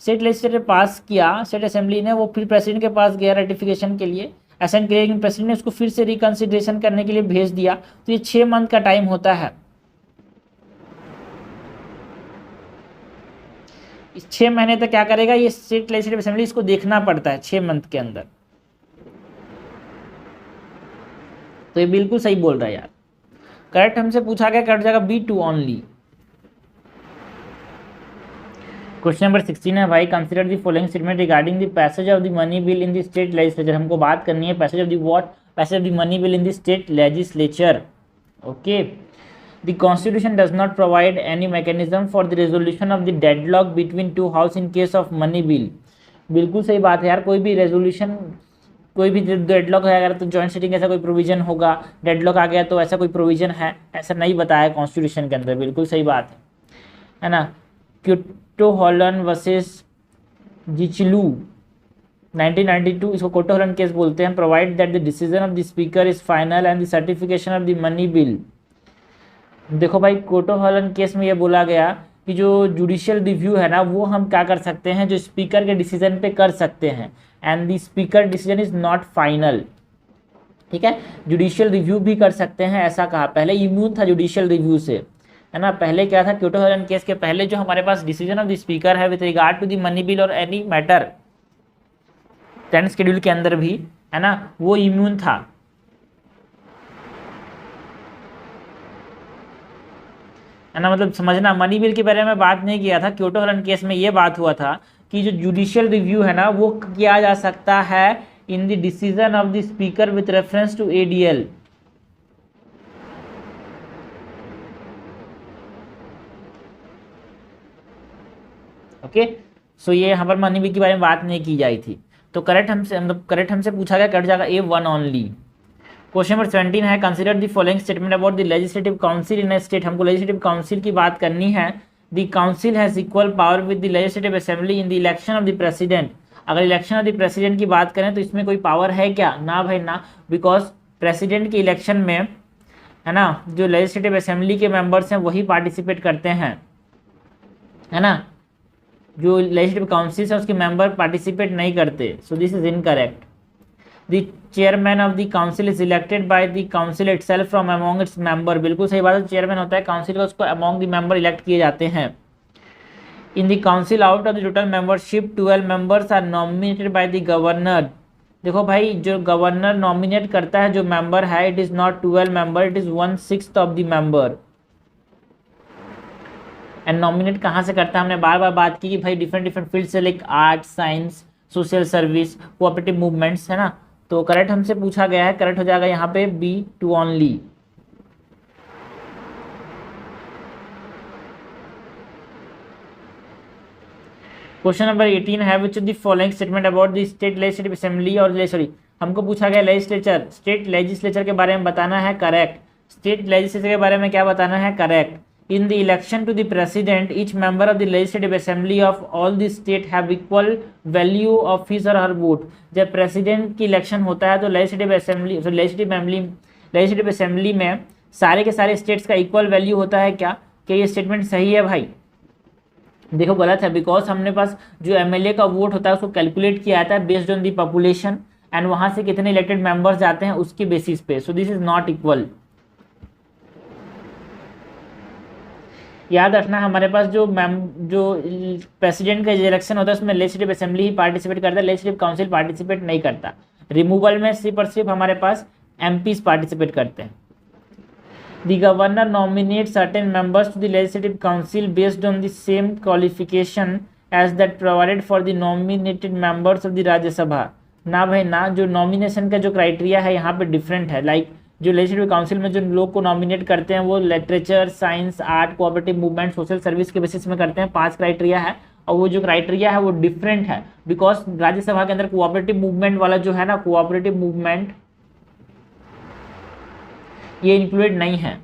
स्टेट लेजिस्लेचर पास किया, स्टेट असेंबली ने, वो फिर प्रेसिडेंट के पास गया रेटिफिकेशन के लिए, असेंट के लिए, प्रेसिडेंट ने उसको फिर से रिकंसिडरेशन करने के लिए भेज दिया, तो ये 6 मंथ का टाइम होता है। इस 6 महीने तक क्या करेगा ये स्टेट लेजिस्लेटिव असेंबली, इसको देखना पड़ता है 6 मंथ के अंदर। तो ये बिल्कुल सही बोल रहा है यार। करेक्ट हमसे पूछा गया, करेक्ट जाएगा B2 ओनली। क्वेश्चन नंबर 16 है भाई, consider the following statement regarding the passage of the money bill in the state legislature. हमको बात करनी है passage of the what? Passage of the money bill in the state legislature. Okay. The Constitution does not provide any mechanism for the resolution of the deadlock between two houses in case of money bill। बिल्कुल सही बात है यार, कोई भी रेजोल्यूशन, कोई भी डेडलॉक है अगर तो जॉइंट सिटिंग ऐसा कोई प्रोविजन होगा, डेडलॉक आ गया तो ऐसा कोई प्रोविजन है, ऐसा नहीं बताया कॉन्स्टिट्यूशन के अंदर। बिल्कुल सही बात है ना। क्योटो हॉलन वर्सेस जिचलू 1992, इसको क्योटो हॉलन केस बोलते हैं। Provide that the decision of the speaker is final and the certification of the money bill. देखो भाई क्योटो हॉलन केस में ये बोला गया कि जो जुडिशियल रिव्यू है ना वो हम क्या कर सकते हैं, जो स्पीकर के डिसीजन पे कर सकते हैं, and the speaker decision is not final. ठीक है, जुडिशियल रिव्यू भी कर सकते हैं ऐसा कहा। पहले इम्यून था जुडिशियल रिव्यू से, है ना। पहले क्या था, क्योटो हॉलन केस के पहले जो हमारे पास डिसीजन ऑफ द स्पीकर है with regard to the money bill और एनी मैटर 10 शेड्यूल के अंदर भी, है ना, वो इम्यून था। है ना, मतलब समझना, मनी बिल के बारे में बात नहीं किया था। क्योटो हॉलन केस में ये बात हुआ था कि जो जुडिशियल रिव्यू है ना वो किया जा सकता है in the decision of the speaker with reference to ADL। Okay, so ये यहाँ पर मनी बिल के बारे में बात नहीं की जाई थी। तो करेक्ट हमसे पूछा गया, कट जाएगा A1 ओनली। क्वेश्चन नंबर 17 है, consider the following statement about the legislative council in a state. हमको लेजिस्लेटिव काउंसिल की बात करनी है। The council has equal power with the legislative assembly in the election of the president. अगर इलेक्शन ऑफ द प्रेसिडेंट की बात करें तो इसमें कोई पावर है क्या? ना भाई ना, बिकॉज प्रेसिडेंट के इलेक्शन में, है ना, जो लेजिस्लेटिव असेंबली के मेंबर्स हैं वही पार्टिसिपेट करते हैं, है ना। जो लेजिस्लेटिव काउंसिल है उसके मेंबर पार्टिसिपेट नहीं करते। सो this is incorrect. The chairman of the council is elected by the council itself from among its member। बिल्कुल सही बात है, चेयरमैन होता है काउंसिल का, उसको among the member इलेक्ट किए जाते हैं। In the council out of the total membership 12 members are nominated by the governor। देखो भाई जो गवर्नर नॉमिनेट करता है जो मेंबर है, it is not 12 member, it is 1/6 of the member. And nominate कहाँ से करता है, हमने बार बार बात की कि भाई डिफरेंट फील्ड से, like art, science, social service, cooperative movements, है ना। तो करेक्ट हमसे पूछा गया है, करेक्ट हो जाएगा यहाँ पे B2 ओनली। क्वेश्चन नंबर 18 है, which of the following statement about the state legislative assembly और सॉरी हमको पूछा गया लेजिस्लेचर, स्टेट लेजिस्लेचर के बारे में बताना है, करेक्ट। स्टेट लेजिस्लेचर के बारे में क्या बताना है, correct. In the election to the president, each member of the legislative assembly of all the state have equal value of his or her vote। जब प्रेसिडेंट की इलेक्शन होता है तो लेजिस्लेटिव असेंबली में सारे के सारे स्टेट्स का इक्वल वैल्यू होता है क्या ये स्टेटमेंट सही है भाई? देखो गलत है, बिकॉज हमने पास जो एमएलए का वोट होता है उसको कैलकुलेट किया जाता है based on the population and वहां से कितने इलेक्टेड मेंबर्स जाते हैं उसके बेसिस पे। सो दिस इज नॉट इक्वल। याद रखना हमारे पास जो प्रेसिडेंट का इलेक्शन होता है उसमें लेजिस्लेटिव असेंबली ही पार्टिसिपेट करता है, लेजिस्लेटिव काउंसिल पार्टिसिपेट नहीं करता। रिमूवल में सिर्फ और सिर्फ हमारे पास एमपीज पार्टिसिपेट करते हैं। The governor nominates certain members to the legislative council based on the same qualification as that provided for the nominated members of the राज्य सभा। ना भाई ना, जो नॉमिनेशन का जो क्राइटेरिया है यहाँ पे डिफरेंट है। लाइक जो लेजिस्लेटिव काउंसिल में जो लोग को नॉमिनेट करते हैं वो literature, science, art, cooperative movement, social service के बेसिस में करते हैं। 5 क्राइटेरिया है और वो जो क्राइटेरिया है वो डिफरेंट है, बिकॉज राज्यसभा के अंदर कोऑपरेटिव मूवमेंट वाला जो है ना, कोऑपरेटिव मूवमेंट ये इंक्लूडेड नहीं है।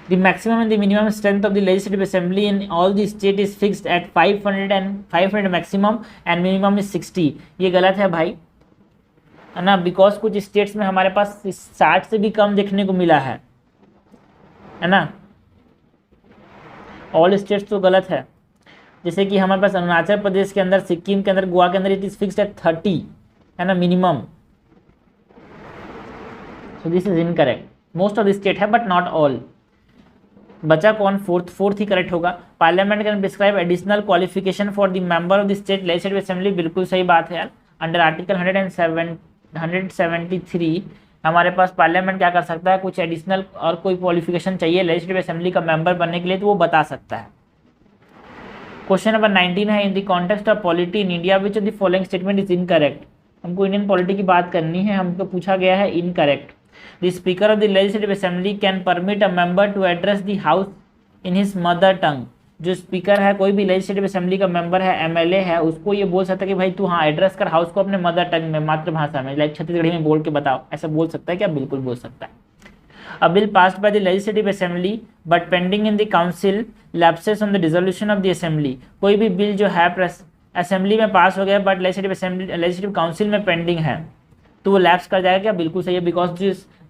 The maximum and the minimum strength of the legislative assembly in all the state is fixed at 500 maximum and minimum is 60। ये गलत है भाई, है ना, बिकॉज कुछ स्टेट्स में हमारे पास 60 से भी कम देखने को मिला है ना। ऑल स्टेट्स तो गलत है, जैसे कि हमारे पास अरुणाचल प्रदेश के अंदर, सिक्किम के अंदर, गोवा के अंदर इट इज फिक्स्ड एट 30, है ना, minimum. So this is incorrect. Most of the state है बट नॉट ऑल। बचा कौन? फोर्थ ही करेक्ट होगा। Parliament can prescribe additional qualification for the member of the state legislative assembly. बिल्कुल सही बात है यार। अंडर आर्टिकल 173 हमारे पास पार्लियामेंट क्या कर सकता है, कुछ एडिशनल और कोई क्वालिफिकेशन चाहिए लेजिस्लेटिव असेंबली का मेंबर बनने के लिए तो वो बता सकता है। क्वेश्चन नंबर 19 है, in the context of polity in India which of the following statement is incorrect. हमको इंडियन पॉलिटी की बात करनी है, हमको पूछा गया है incorrect. The Speaker of the Legislative Assembly can permit a member to address the House in his mother tongue। जो स्पीकर है, कोई भी लेजिस्लेटिव असेंबली का मेंबर है, एमएलए है, उसको ये बोल सकता है कि भाई तू हाँ एड्रेस कर हाउस को अपने मदर टंग में, मातृभाषा में, लाइक छत्तीसगढ़ी में बोल के बताओ। ऐसा बोल सकता है क्या? बिल्कुल बोल सकता है। A bill passed by the Legislative Assembly but pending in the Council lapses on the dissolution of the Assembly। कोई भी बिल जो है असेंबली में पास हो गया बट लेजिस्लेटिव काउंसिल में पेंडिंग है तो वो लैप्स कर जाएगा क्या? बिल्कुल सही है, बिकॉज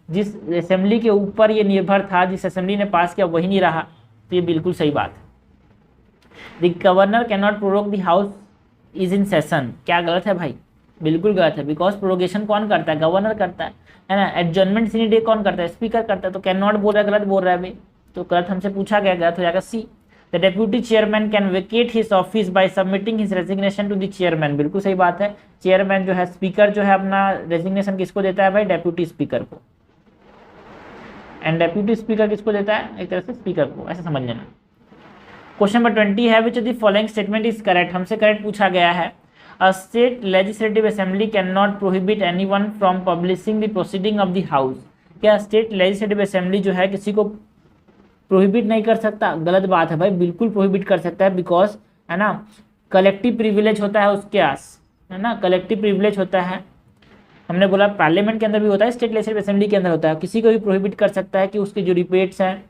जिस असेंबली के ऊपर ये निर्भर था, जिस असेंबली ने पास किया वही नहीं रहा, तो ये बिल्कुल सही बात है। The governor can not prorogue the house is in session. क्या गलत है भाई? बिल्कुल गलत है, बिकॉज प्रोरोगेशन कौन करता है? गवर्नर करता है ना। एडजर्नमेंट सीनी डे कौन करता है? स्पीकर करता है। तो कैन नॉट बोल रहा है, गलत बोल रहा है भाई, तो गलत हमसे पूछा गया, गलत हो जाएगा C. The deputy chairman can vacate his office by submitting his resignation to the chairman. बिल्कुल सही बात है। चेयरमैन जो है, स्पीकर जो है, अपना रेजिग्नेशन किसको देता है भाई? डेप्यूटी स्पीकर को। एंड डेप्यूटी स्पीकर किसको देता है? एक तरह से स्पीकर को, ऐसा समझ लेना। क्वेश्चन नंबर 20 है, which of the following statement is correct. हमसे करेक्ट पूछा गया है। A state legislative assembly can not prohibit anyone from publishing the proceeding of the house. क्या स्टेट लेजिस्लेटिव असेंबली जो है किसी को प्रोहिबिट नहीं कर सकता? गलत बात है भाई, बिल्कुल प्रोहिबिट कर सकता है, बिकॉज है ना कलेक्टिव प्रिविलेज होता है उसके आस, है ना, कलेक्टिव प्रिविलेज होता है। हमने बोला पार्लियामेंट के अंदर भी होता है, स्टेट लेजिस्लेटिव असेंबली के अंदर होता है। किसी को भी प्रोहिबिट कर सकता है कि उसके जो रिपोर्ट्स हैं,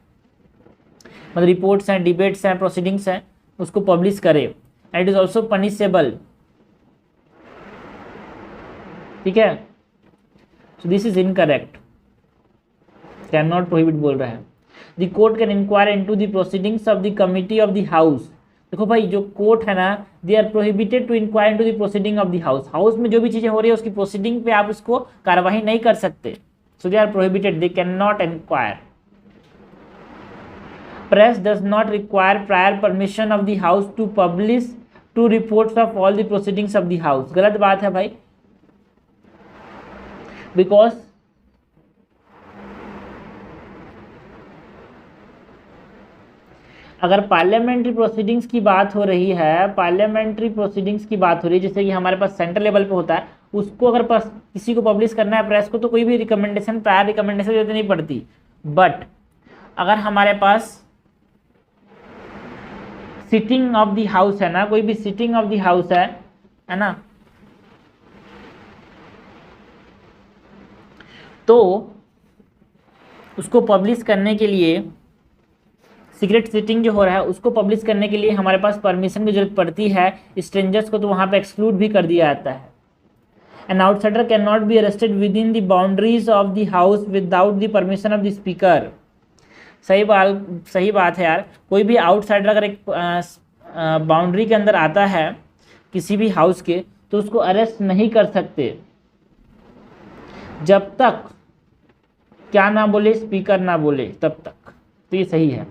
मतलब रिपोर्ट्स हैं, डिबेट्स हैं, प्रोसीडिंग्स हैं, उसको पब्लिश करे। And it is also punishable. ठीक है, so this is incorrect. Can not prohibit बोल रहा है। The court can inquire into the proceedings of the committee of the house. देखो भाई, जो कोर्ट है ना, they are prohibited to inquire into the proceeding of the house. House में जो भी चीजें हो रही है उसकी प्रोसीडिंग पे आप उसको कार्यवाही नहीं कर सकते। So they are prohibited, they can not inquire. Press does not require prior permission of the house to publish to reports of all the proceedings of the house. गलत बात है भाई, बिकॉज अगर पार्लियामेंट्री प्रोसीडिंग्स की बात हो रही है, पार्लियामेंट्री प्रोसीडिंग्स की बात हो रही है, जैसे कि हमारे पास सेंट्रल लेवल पे होता है, उसको अगर किसी को पब्लिश करना है प्रेस को, तो कोई भी रिकमेंडेशन, प्रायर रिकमेंडेशन जरूरत नहीं पड़ती। बट अगर हमारे पास सिटिंग ऑफ द हाउस है ना, कोई भी सिटिंग ऑफ द हाउस है ना, तो उसको पब्लिश करने के लिए, सीक्रेट सिटिंग जो हो रहा है उसको पब्लिश करने के लिए हमारे पास परमिशन की जरूरत पड़ती है। स्ट्रेंजर्स को तो वहाँ पे एक्सक्लूड भी कर दिया जाता है। An outsider can not be arrested with in the boundaries of the house without the permission of the speaker. सही बात है यार, कोई भी आउटसाइडर अगर एक बाउंड्री के अंदर आता है किसी भी हाउस के, तो उसको अरेस्ट नहीं कर सकते जब तक क्या ना बोले, स्पीकर ना बोले तब तक। तो ये सही है।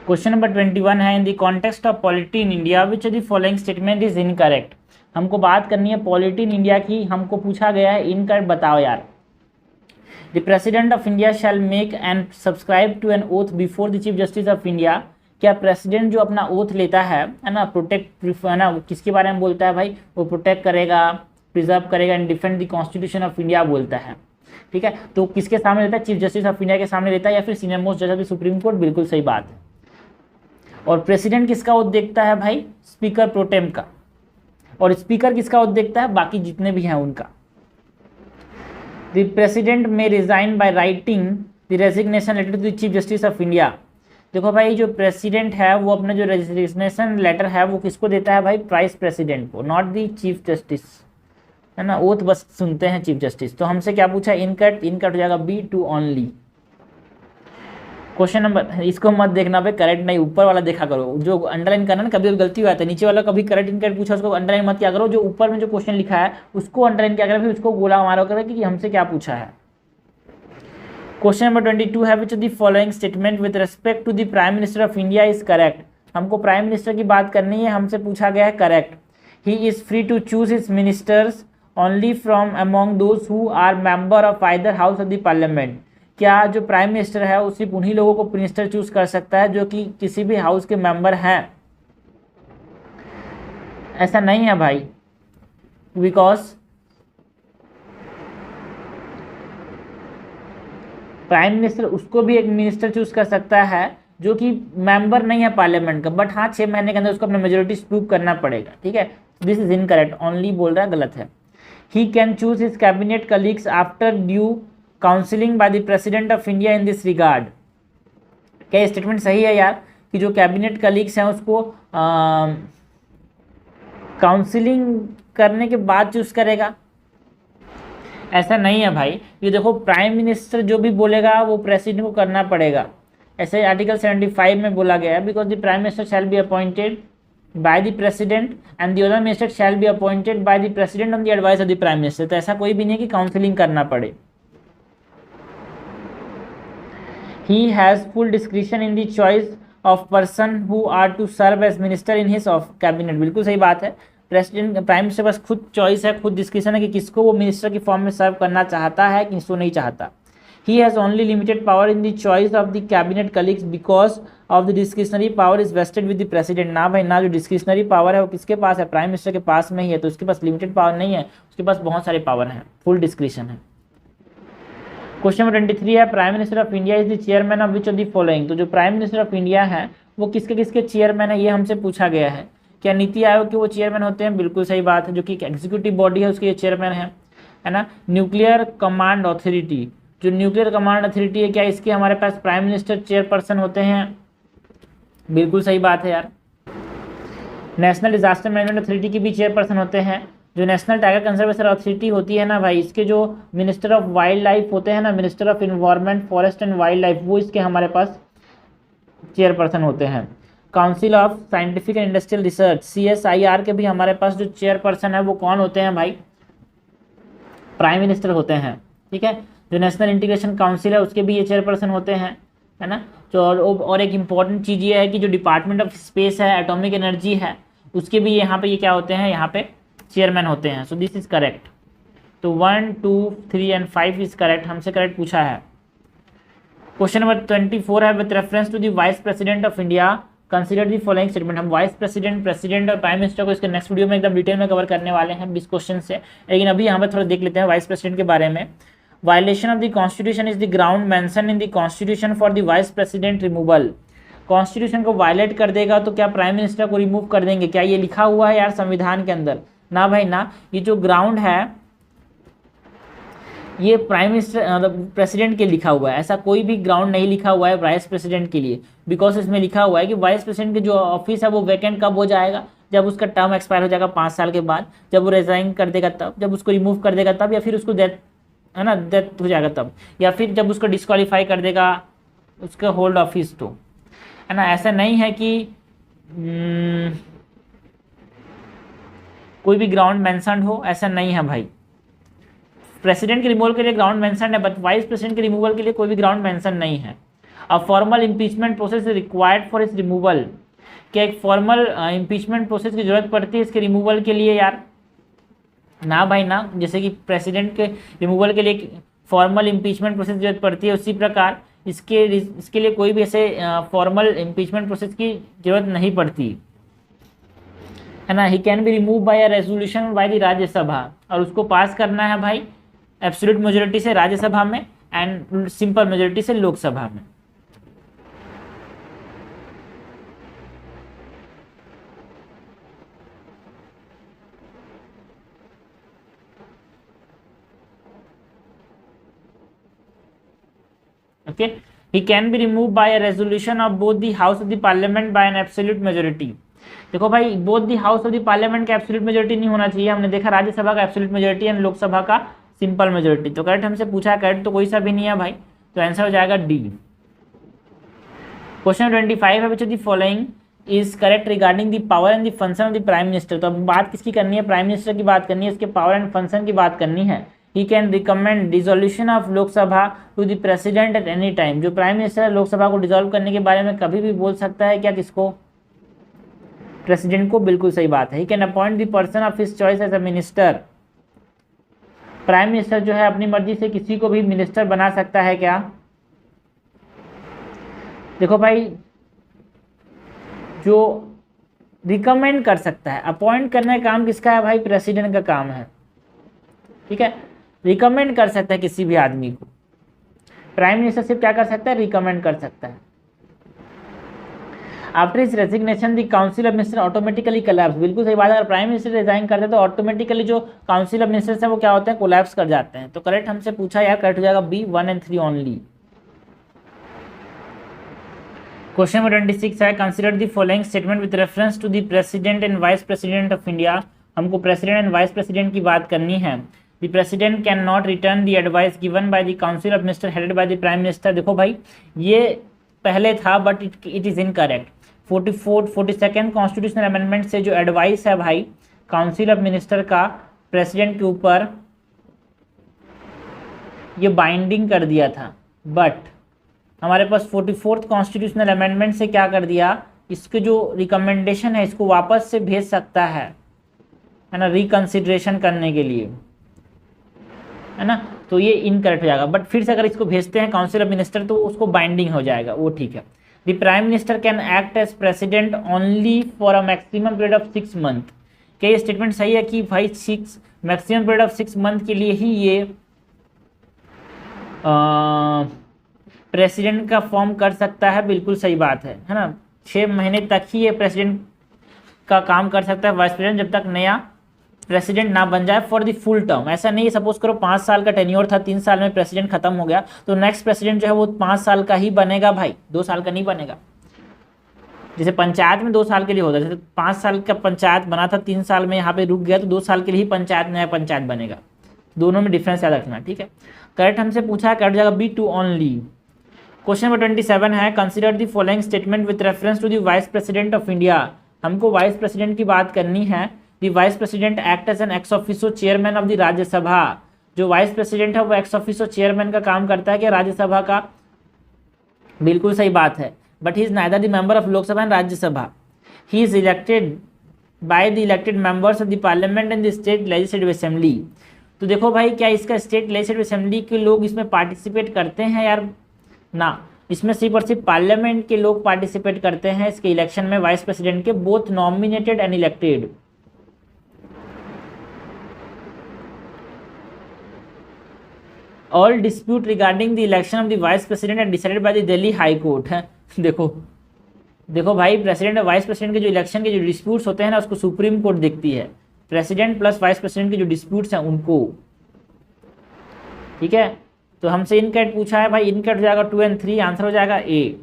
क्वेश्चन नंबर 21 है, in the context of polity in India which of the following statement is incorrect. हमको बात करनी है पॉलिटी इन इंडिया की, हमको पूछा गया है इनकरेक्ट बताओ यार। The president of India shall make and subscribe to an oath before the chief justice of India. क्या प्रेसिडेंट जो अपना ओथ लेता है ना, प्रोटेक्ट है ना, किसके बारे में बोलता है भाई, वो प्रोटेक्ट करेगा, प्रिजर्व करेगा and defend the constitution of India बोलता है। ठीक है, तो किसके सामने लेता है, चीफ जस्टिस ऑफ इंडिया के सामने लेता है या फिर सीनियर मोस्ट जज ऑफ द सुप्रीम कोर्ट। बिल्कुल सही बात है। और प्रेसिडेंट किसका ओथ देखता है भाई, स्पीकर प्रोटेम का। और स्पीकर किसका ओथ देखता है, बाकी जितने भी हैं उनका। The president may resign by writing the resignation letter to the chief justice of India. देखो भाई, जो प्रेसिडेंट है वो अपना जो रेजिग्नेशन लेटर है वो किसको देता है भाई, वाइस प्रेसिडेंट को, नॉट दी चीफ जस्टिस, है ना। ओथ बस सुनते हैं चीफ जस्टिस। तो हमसे क्या पूछा, इनकट हो जाएगा B two only. Question number, इसको मत देखना भाई, करेक्ट नहीं, ऊपर वाला देखा करो। जो अंडरलाइन करना ना, कभी गलती हो जाता है, नीचे वाला कभी करेक्ट इनकरेक्ट पूछा उसको अंडरलाइन मत क्या करो, जो ऊपर में जो क्वेश्चन लिखा है उसको अंडरलाइन क्या करें, फिर उसको गोला मारो करें कि हमसे क्या पूछा है। क्वेश्चन नंबर 22 है, which of the following statement with respect to the prime minister of India is correct. हमको प्राइम मिनिस्टर की बात करनी है, हमसे पूछा गया है correct. He is free to choose his ministers only from among those who are member of either house of the parliament. क्या जो प्राइम मिनिस्टर है वो सिर्फ उन्हीं लोगों को मिनिस्टर चूज कर सकता है जो कि किसी भी हाउस के मेंबर हैं? ऐसा नहीं है भाई, बिकॉज प्राइम मिनिस्टर उसको भी एक मिनिस्टर चूज कर सकता है जो कि मेंबर नहीं है पार्लियामेंट का, बट हाँ 6 महीने के अंदर उसको अपना मेजोरिटी प्रूव करना पड़ेगा। ठीक है, दिस इज इनकरेक्ट, ओनली बोल रहा है, गलत है। He can choose his cabinet colleagues after due counselling bye the president of India in this regard. क्या ये स्टेटमेंट सही है यार, कि जो कैबिनेट कलीग्स हैं उसको काउंसिलिंग करने के बाद चूज करेगा? ऐसा नहीं है भाई, ये देखो प्राइम मिनिस्टर जो भी बोलेगा वो प्रेसिडेंट को करना पड़ेगा। ऐसे आर्टिकल 75 में बोला गया है, because the prime minister shall be appointed by the president and the other minister shall be appointed by the president on the advice of the prime minister. तो ऐसा कोई भी नहीं है कि काउंसिलिंग करना पड़े। He has full discretion in the choice of person who are to serve as minister in his of cabinet। बिल्कुल सही बात है, प्रेसिडेंट प्राइम मिनिस्टर बस खुद चॉइस है, खुद डिस्क्रिप्शन है कि किसको वो मिनिस्टर की फॉर्म में सर्व करना चाहता है, किसको नहीं चाहता। He has only limited power in the choice of the cabinet colleagues because of the discretionary power is vested with the president। ना भाई ना, जो डिस्क्रिशनरी पावर है वो किसके पास है, प्राइम मिनिस्टर के पास में ही है, तो उसके पास लिमिटेड पावर नहीं है, उसके पास बहुत सारे पावर हैं, फुल डिस्क्रिशन है। क्वेश्चन नंबर 23 है, prime minister of India is the chairman of which of the following. तो जो प्राइम मिनिस्टर ऑफ इंडिया है वो किसके किसके चेयरमैन है, ये हमसे पूछा गया है। क्या नीति आयोग के वो चेयरमैन होते हैं? बिल्कुल सही बात है, जो कि एग्जीक्यूटिव बॉडी है उसके ये चेयरमैन है ना। न्यूक्लियर कमांड अथॉरिटी, जो न्यूक्लियर कमांड अथॉरिटी है, क्या इसके हमारे पास प्राइम मिनिस्टर चेयरपर्सन होते हैं? बिल्कुल सही बात है यार। नेशनल डिजास्टर मैनेजमेंट अथॉरिटी की भी चेयरपर्सन होते हैं। जो नेशनल टाइगर कंजर्वेशन अथॉरिटी होती है ना भाई, इसके जो मिनिस्टर ऑफ वाइल्ड लाइफ होते हैं ना, minister of environment forest and wild life, वो इसके हमारे पास चेयरपर्सन होते हैं। Council of scientific and industrial research CSIR के भी हमारे पास जो चेयरपर्सन है वो कौन होते हैं भाई? प्राइम मिनिस्टर होते हैं। ठीक है, जो नेशनल इंटीग्रेशन काउंसिल है उसके भी ये चेयरपर्सन होते हैं, है ना। तो और एक इम्पॉर्टेंट चीज़ ये है कि जो डिपार्टमेंट ऑफ स्पेस है, एटॉमिक एनर्जी है, उसके भी यहाँ पे ये क्या होते हैं, यहाँ पे चेयरमैन होते हैं। So this is correct. तो 1, 2, 3 एंड 5 इज करेक्ट, हमसे करेक्ट पूछा है। क्वेश्चन नंबर 24 है, with reference to the vice president of India consider the following statement. हम वाइस प्रेसिडेंट, प्रेसिडेंट और प्राइम मिनिस्टर को इसके नेक्स्ट वीडियो में एकदम डिटेल में कवर करने वाले हैं 20 क्वेश्चन से, लेकिन अभी यहाँ पर थोड़ा देख लेते हैं वाइस प्रेसिडेंट के बारे में। Violation of the constitution is the ground mention in the constitution for the vice president removal. Constitution को वायलेट कर देगा तो क्या प्राइम मिनिस्टर को रिमूव कर देंगे? क्या ये लिखा हुआ है यार संविधान के अंदर? ना भाई ना, ये जो ग्राउंड है ये प्राइम मिनिस्टर प्रेसिडेंट के लिखा हुआ है, ऐसा कोई भी ग्राउंड नहीं लिखा हुआ है वाइस प्रेसिडेंट के लिए, बिकॉज इसमें लिखा हुआ है कि वाइस प्रेसिडेंट के जो ऑफिस है वो वैकेंट कब हो जाएगा, जब उसका टर्म एक्सपायर हो जाएगा 5 साल के बाद, जब वो रिजाइन कर देगा तब, जब उसको रिमूव कर देगा तब, या फिर उसको डेथ, है ना, डेथ हो जाएगा तब, या फिर जब उसको डिस्क्वालीफाई कर देगा उसका होल्ड ऑफिस तो, है ना। ऐसा नहीं है कि कोई भी ग्राउंड मेंशन्ड हो, ऐसा नहीं है भाई। प्रेसिडेंट के रिमूवल के लिए ग्राउंड मेंशन है, बट वाइस प्रेसिडेंट के रिमूवल के लिए कोई भी ग्राउंड मेंशन नहीं है। A formal impeachment process required for इस रिमूवल, क्या एक फॉर्मल इम्पीचमेंट प्रोसेस की जरूरत पड़ती है इसके रिमूवल के लिए यार? ना भाई ना, जैसे कि प्रेसिडेंट के रिमूवल के लिए फॉर्मल इम्पीचमेंट प्रोसेस की जरूरत पड़ती है, उसी प्रकार इसके लिए कोई भी ऐसे फॉर्मल इम्पीचमेंट प्रोसेस की जरूरत नहीं पड़ती, है ना। ही can be remove by a resolution by the Rajya Sabha, और उसको पास करना है भाई एब्सोल्यूट मेजोरिटी से राज्यसभा में एंड सिंपल मेजोरिटी से लोकसभा में। Okay, he can be remove by a resolution of both the house of the parliament by an absolute majority. देखो भाई, both the house of the parliament का एब्सोल्यूट मेजोरिटी नहीं होना चाहिए, हमने देखा राज्यसभा का एब्सोल्यूट मेजोरिटी एंड लोकसभा का सिंपल मेजोरिटी। तो करेक्ट हमसे पूछा, करेक्ट तो कोई सा भी नहीं है भाई, तो आंसर हो जाएगा डी। क्वेश्चन 25 है, which of the following is correct regarding the power and the function of the prime minister. तो अब बात किसकी करनी है? प्राइम मिनिस्टर की बात करनी है, इसके पावर एंड फंक्शन की बात करनी है। He can recommend dissolution of Lok Sabha to the president at any time. जो प्राइम मिनिस्टर लोकसभा को डिसॉल्व करने के बारे में कभी भी बोल सकता है, क्या किसको? प्रेसिडेंट को, बिल्कुल सही बात है। He can appoint the person of his choice as a minister. Prime minister जो है अपनी मर्जी से किसी को भी मिनिस्टर बना सकता है क्या? देखो भाई, जो रिकमेंड कर सकता है, अपॉइंट करने का काम किसका है भाई? प्रेसिडेंट का काम है, ठीक है। रिकमेंड कर सकता है किसी भी आदमी को, प्राइम मिनिस्टर सिर्फ क्या कर सकता है? रिकमेंड कर सकता है। आफ्टर इस resignation the council of minister automatically collapse. बिल्कुल सही बात है, अगर प्राइम मिनिस्टर रिजाइन करते हैं तो ऑटोमेटिकली जो काउंसिल ऑफ मिनिस्टर्स है वो क्या होते हैं? कोलैप्स कर जाते हैं। तो करेक्ट हमसे पूछा यार, करेक्ट हो जाएगा B, 1 and 3 only. Question number 26 है, consider the following statement with reference to the president and vice president of India. हमको प्रेसिडेंट एंड वाइस प्रेसिडेंट की बात करनी है। The president can not return the advice given by the council of minister headed by the prime minister. देखो भाई, ये पहले था but it is incorrect. 42nd constitutional amendment से जो एडवाइस है भाई काउंसिल ऑफ मिनिस्टर का प्रेसिडेंट के ऊपर, ये बाइंडिंग कर दिया था, बट हमारे पास 44th कॉन्स्टिट्यूशनल अमेंडमेंट से क्या कर दिया? इसके जो रिकमेंडेशन है इसको वापस से भेज सकता है ना, रिकंसिडरेशन करने के लिए, है ना। तो ये इनकरेक्ट हो जाएगा, बट फिर से अगर इसको भेजते हैं काउंसिल ऑफ मिनिस्टर तो उसको बाइंडिंग हो जाएगा, वो ठीक है। The prime minister can act as president only for a maximum period of 6 month. क्या ये स्टेटमेंट सही है कि भाई मैक्सिमम पीरियड ऑफ 6 मंथ के लिए ही ये प्रेसिडेंट का फॉर्म कर सकता है? बिल्कुल सही बात है ना। 6 महीने तक ही ये प्रेसिडेंट का काम कर सकता है वाइस प्रेसिडेंट, जब तक नया प्रेसिडेंट ना बन जाए फॉर द फुल टर्म। ऐसा नहीं है सपोज करो 5 साल का टेन्योर था, 3 साल में प्रेसिडेंट खत्म हो गया तो नेक्स्ट प्रेसिडेंट जो है वो 5 साल का ही बनेगा भाई, 2 साल का नहीं बनेगा। जैसे पंचायत में 2 साल के लिए होता है, जैसे 5 साल का पंचायत बना था, 3 साल में यहाँ पे रुक गया तो 2 साल के लिए ही पंचायत नया पंचायत बनेगा। दोनों में डिफरेंस याद रखना, ठीक है। करेक्ट हमसे पूछा है, करेक्ट जाएगा B2 ओनली। क्वेश्चन नंबर 27 है, consider the following statement with reference to the vice president of India. हमको वाइस प्रेसिडेंट की बात करनी है। The vice president act as an ex officio chairman of the Rajya Sabha. जो वाइस प्रेसिडेंट है वो एक्स ऑफिसो चेयरमैन का काम करता है क्या राज्यसभा का? बिल्कुल सही बात है, but he is neither the member of Lok Sabha and Rajya Sabha. He is elected by the elected members of the parliament and the state legislative assembly. तो देखो भाई, क्या इसका स्टेट लेजिस्लेटिव असेंबली के लोग इसमें पार्टिसिपेट करते हैं यार? ना, इसमें सिर्फ और सिर्फ पार्लियामेंट के लोग पार्टिसिपेट करते हैं इसके इलेक्शन में वाइस प्रेसिडेंट के, both nominated and elected. All dispute regarding the election of the vice president and decided by the Delhi high court है। देखो भाई, प्रेसिडेंट और वाइस प्रेसिडेंट के जो इलेक्शन के जो डिस्प्यूट्स होते हैं ना, उसको सुप्रीम कोर्ट देखती है। प्रेसिडेंट प्लस वाइस प्रेसिडेंट के जो डिस्प्यूट्स हैं उनको, ठीक है। तो हमसे इनकरेक्ट पूछा है भाई, इनकरेक्ट हो जाएगा 2 and 3, आंसर हो जाएगा ए।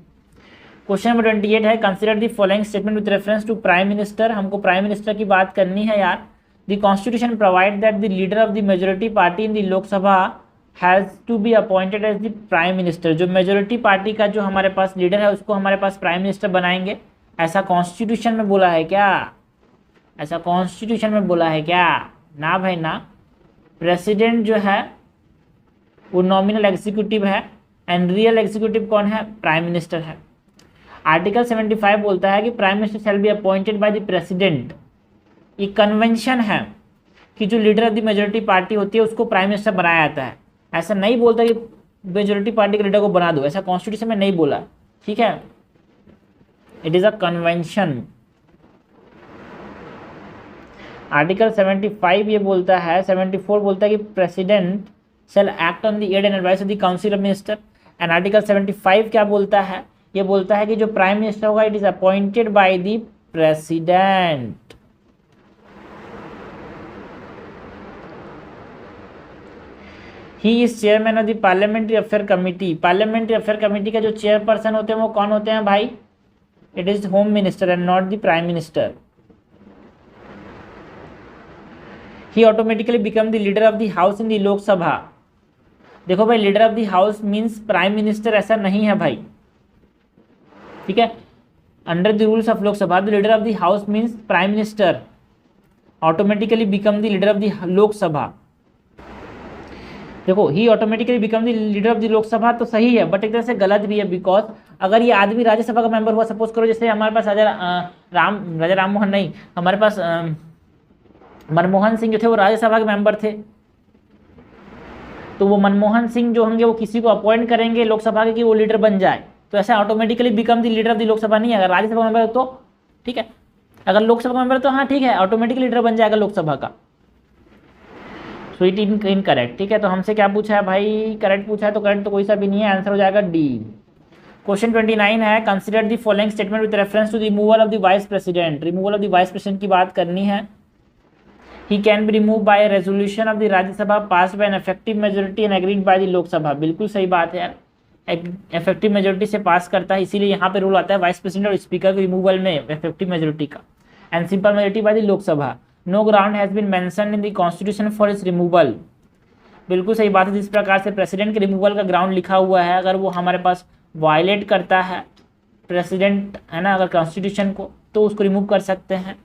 क्वेश्चन नंबर 28 है consider the following statement with reference to prime minister. हमको प्राइम मिनिस्टर की बात करनी है यार। The constitution provide that the leader of the majority party in the Lok Sabha has to be appointed as the prime minister. जो मेजोरिटी पार्टी का जो हमारे पास लीडर है उसको हमारे पास प्राइम मिनिस्टर बनाएंगे, ऐसा कॉन्स्टिट्यूशन में बोला है क्या? ऐसा कॉन्स्टिट्यूशन में बोला है क्या? ना भाई ना। प्रेसिडेंट जो है वो नॉमिनल एग्जीक्यूटिव है एंड रियल एग्जीक्यूटिव कौन है? प्राइम मिनिस्टर है। आर्टिकल 75 बोलता है कि prime minister shall be appointed by the president. ये कन्वेंशन है कि जो leader of the majority party होती है उसको प्राइम मिनिस्टर बनाया जाता है। ऐसा नहीं बोलता कि मेजोरिटी पार्टी के लीडर को बना दो, ऐसा कॉन्स्टिट्यूशन में नहीं बोला, ठीक है। It is a convention. Article 75 ये बोलता है, 74 बोलता है कि president shall act on the aid and advice of the council of minister. And article 75 क्या बोलता है? ये बोलता है कि जो प्राइम मिनिस्टर होगा it is appointed by the president. He is chairman of the parliamentary affair committee. Parliamentary affair committee का जो चेयरपर्सन होते हैं वो कौन होते हैं भाई? It is home minister and not the prime minister. He automatically become the leader of the house in the Lok Sabha. देखो भाई, leader of the house means prime minister ऐसा नहीं है भाई, ठीक है। Under the rules of Lok Sabha the leader of the house means prime minister automatically become the leader of the Lok Sabha. देखो, he automatically become the leader of the Lok Sabha तो सही है, बट एक तरह से गलत भी है। बिकॉज अगर ये आदमी राज्यसभा का मेंबर हुआ, सपोज करो जैसे हमारे पास राजा राम मोहन नहीं, हमारे पास मनमोहन सिंह जो थे वो राज्यसभा के मेंबर थे, तो वो मनमोहन सिंह जो होंगे वो किसी को अपॉइंट करेंगे लोकसभा के कि वो लीडर बन जाए, तो ऐसा automatically become the leader of the Lok Sabha नहीं है। अगर राज्यसभा मेंबर तो ठीक है, अगर लोकसभा का मेंबर तो हाँ ठीक है, ऑटोमेटिकली लीडर बन जाएगा लोकसभा का। सो इट इनकरेक्ट, ठीक है। तो हमसे क्या पूछा है भाई? करेक्ट पूछा है, तो करेक्ट तो कोई सा भी नहीं है, आंसर हो जाएगा डी। क्वेश्चन 29 है consider the following statement with reference to removal of the vice president. Removal of the vice president की बात करनी है। He can be remove by resolution of the Rajya Sabha pass by an effective majority and agreed by the Lok Sabha. बिल्कुल सही बात है यार, इफेक्टिव मेजोरिटी से पास करता है, इसीलिए यहाँ पे रूल आता है वाइस प्रेसिडेंट और स्पीकर के रिमूवल में इफेक्टिव मेजोरिटी का, and simple majority by the Lok Sabha. No ground has been mentioned in the constitution for its removal. बिल्कुल सही बात है, जिस प्रकार से प्रेसिडेंट के रिमूवल का ग्राउंड लिखा हुआ है, अगर वो हमारे पास वायलेट करता है प्रेसिडेंट है ना, अगर कॉन्स्टिट्यूशन को, तो उसको रिमूव कर सकते हैं।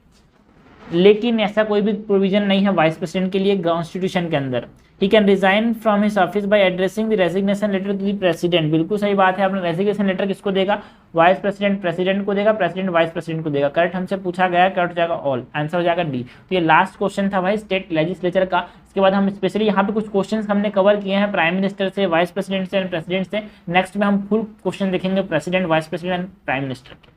लेकिन ऐसा कोई भी प्रोविजन नहीं है वाइस प्रेसिडेंट के लिए कॉन्स्टिट्यूशन के अंदर। He can resign from his office by addressing the resignation letter to the president. बिल्कुल सही बात है, अपना रेजिग्नेशन लेटर किसको देगा? वाइस प्रेसिडेंट प्रेसिडेंट को देगा, प्रेसिडेंट वाइस प्रेसिडेंट को देगा। करेक्ट हमसे पूछा गया, करेक्ट हो जाएगा ऑल, आंसर हो जाएगा डी। तो ये लास्ट क्वेश्चन था भाई स्टेट लेजिस्लेचर का। इसके बाद हम स्पेशली यहाँ पे कुछ क्वेश्चन हमने कवर किए हैं प्राइम मिनिस्टर से, वाइस प्रेसिडेंट से एंड प्रेसिडेंट से। नेक्स्ट में हम फुल क्वेश्चन देखेंगे president, vice president and prime minister के।